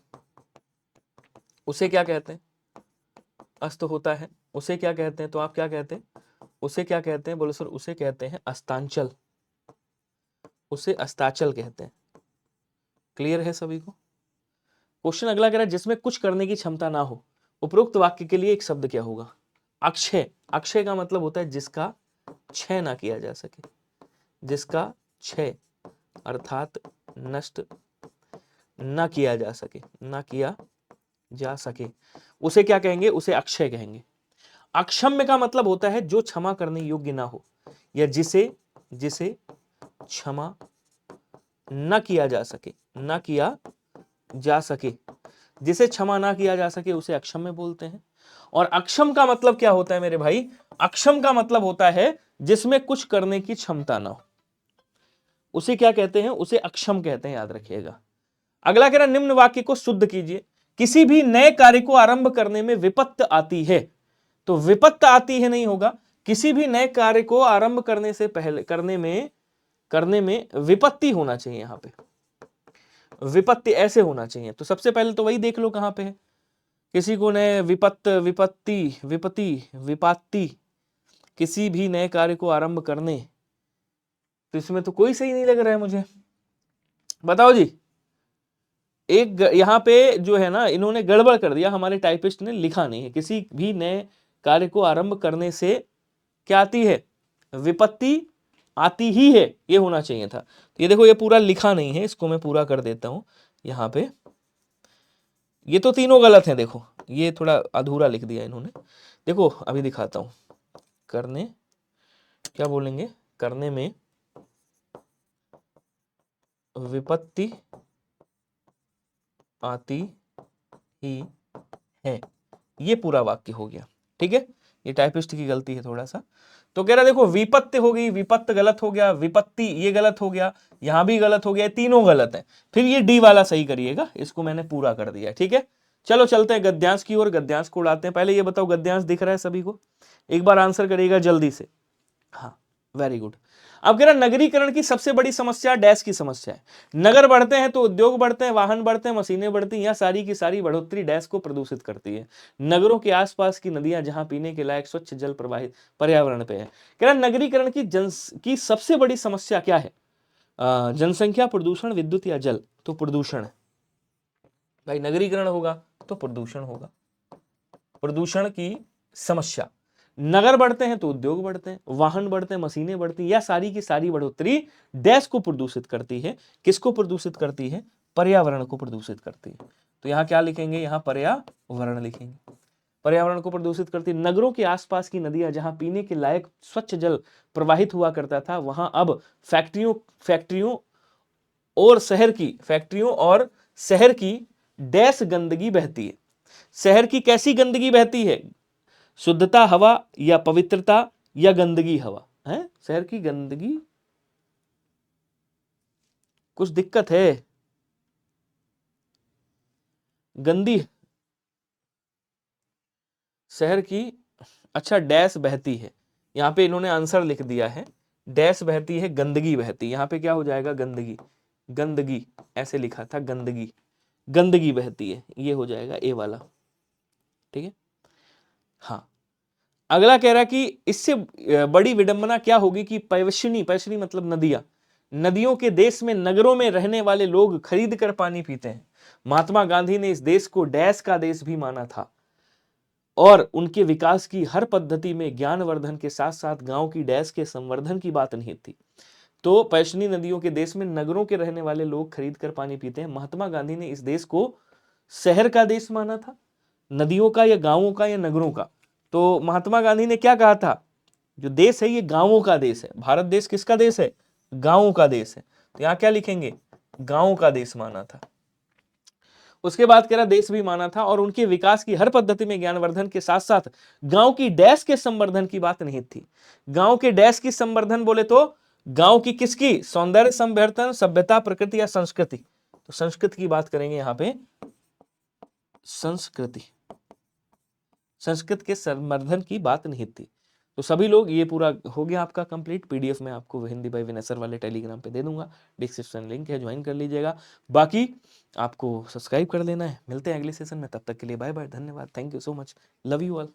उसे क्या कहते हैं, अस्त होता है, उसे क्या कहते हैं, तो आप क्या कहते हैं, उसे क्या कहते हैं, बोलो सर, उसे कहते हैं अस्तांचल, उसे अस्ताचल कहते हैं। क्लियर है सभी को। क्वेश्चन अगला कह रहा है जिसमें कुछ करने की क्षमता ना हो, उपरोक्त वाक्य के लिए एक शब्द क्या होगा। अक्षय, अक्षय का मतलब होता है जिसका क्षय ना किया जा सके, जिसका क्षय अर्थात नष्ट ना किया जा सके, ना किया जा सके, उसे क्या कहेंगे, उसे अक्षय कहेंगे। अक्षम्य का मतलब होता है जो क्षमा करने योग्य ना हो, या जिसे जिसे क्षमा न किया जा सके, ना किया जा सके, जिसे क्षमा ना किया जा सके उसे अक्षम्य बोलते हैं। और अक्षम का मतलब क्या होता है मेरे भाई, अक्षम का मतलब होता है जिसमें कुछ करने की क्षमता ना हो, उसे क्या कहते हैं, उसे अक्षम कहते हैं, याद रखिएगा। अगला कह रहा निम्न वाक्य को शुद्ध कीजिए। किसी भी नए कार्य को आरंभ करने में विपत्ति आती है, तो विपत्ति आती है नहीं होगा, किसी भी नए कार्य को आरंभ करने से पहले करने में विपत्ति होना चाहिए। यहां पे विपत्ति ऐसे होना चाहिए। तो सबसे पहले तो वही देख लो कहां पे है, किसी को नए विपत्ति किसी भी नए कार्य को आरंभ करने, तो इसमें तो कोई सही नहीं लग रहा है मुझे, बताओ जी। एक यहां पे जो है ना, इन्होंने गड़बड़ कर दिया, हमारे टाइपिस्ट ने लिखा नहीं है, किसी भी नए कार्य को आरंभ करने से क्या आती है, विपत्ति आती ही है, ये होना चाहिए था। तो ये देखो, ये पूरा लिखा नहीं है, इसको मैं पूरा कर देता हूं यहां पे। ये तो तीनों गलत हैं, देखो ये थोड़ा अधूरा लिख दिया इन्होंने। देखो अभी दिखाता हूं, करने, क्या बोलेंगे, करने में विपत्ति आती ही है, ये पूरा वाक्य हो गया, ठीक है। ये टाइपिस्ट की गलती है थोड़ा सा। तो कह रहा देखो, विपत्ति हो गई, विपत्त गलत हो गया, विपत्ति ये गलत हो गया, यहां भी गलत हो गया, तीनों गलत है। फिर ये डी वाला सही करिएगा, इसको मैंने पूरा कर दिया, ठीक है। चलो चलते हैं गद्यांश की ओर, गद्यांश को उड़ाते हैं। पहले ये बताओ गद्यांश दिख रहा है सभी को, एक बार आंसर करिएगा जल्दी से। हाँ, वेरी गुड। अब कह रहा नगरीकरण की सबसे बड़ी समस्या डैश की समस्या है। नगर बढ़ते हैं तो उद्योग बढ़ते हैं, वाहन बढ़ते हैं, मशीनें बढ़ती हैं, यह सारी की सारी बढ़ोतरी डैश को प्रदूषित करती है। नगरों के आसपास की नदियां जहां पीने के लायक स्वच्छ जल प्रवाहित पर्यावरण पे है। कह रहा नगरीकरण की सबसे बड़ी समस्या क्या है, जनसंख्या, प्रदूषण, विद्युत या जल। तो प्रदूषण भाई, नगरीकरण होगा तो प्रदूषण होगा, प्रदूषण की समस्या। नगर बढ़ते हैं तो उद्योग बढ़ते हैं, वाहन बढ़ते हैं, मशीनें बढ़ती हैं, या सारी की सारी बढ़ोतरी डैश को प्रदूषित करती है। किसको प्रदूषित करती है, पर्यावरण को प्रदूषित करती है। तो यहां क्या लिखेंगे, यहां पर्यावरण लिखेंगे। पर्यावरण को प्रदूषित करती। नगरों के आसपास की नदियां जहां पीने के लायक स्वच्छ जल प्रवाहित हुआ करता था, वहां अब फैक्ट्रियों और शहर की डैश गंदगी बहती है। शहर की कैसी गंदगी बहती है? शुद्धता हवा या पवित्रता या गंदगी हवा है? शहर की गंदगी, कुछ दिक्कत है, गंदी शहर की, अच्छा डैश बहती है, यहाँ पे इन्होंने आंसर लिख दिया है, डैश बहती है, गंदगी बहती है। यहाँ पे क्या हो जाएगा? गंदगी, गंदगी ऐसे लिखा था, गंदगी, गंदगी बहती है, ये हो जाएगा ए वाला। ठीक है, हाँ। अगला कह रहा है कि इससे बड़ी विडंबना क्या होगी कि पयस्विनी मतलब नदियां, नदियों के देश में नगरों में रहने वाले लोग खरीद कर पानी पीते हैं। महात्मा गांधी ने इस देश को डैश का देश भी माना था और उनके विकास की हर पद्धति में ज्ञानवर्धन के साथ साथ गांव की डैश के संवर्धन की बात नहीं थी। तो पयस्विनी नदियों के देश में नगरों के रहने वाले लोग खरीद कर पानी पीते हैं। महात्मा गांधी ने इस देश को शहर का देश माना था, नदियों का या गांवों का या नगरों का। तो महात्मा गांधी ने क्या कहा था? जो देश है ये गांवों का देश है। भारत देश किसका देश है? गांवों का देश है। तो यहां क्या लिखेंगे? गांवों का देश माना था। उसके बाद कह रहा देश भी माना था और उनके विकास की हर पद्धति में ज्ञानवर्धन के साथ साथ गांव की डैश के संवर्धन की बात नहीं थी। गांव के डैश की संवर्धन बोले तो गांव की किसकी? सौंदर्य संवर्धन, सभ्यता, प्रकृति या संस्कृति। तो संस्कृति की बात करेंगे यहां पे, संस्कृति, संस्कृत के संवर्धन की बात नहीं थी। तो सभी लोग, ये पूरा हो गया आपका कंप्लीट। पीडीएफ में आपको हिंदी बाय विनय सर वाले टेलीग्राम पे दे दूंगा, डिस्क्रिप्शन लिंक है, ज्वाइन कर लीजिएगा। बाकी आपको सब्सक्राइब कर लेना है। मिलते हैं अगले सेशन में, तब तक के लिए बाय बाय, धन्यवाद, thank you so much, love you all.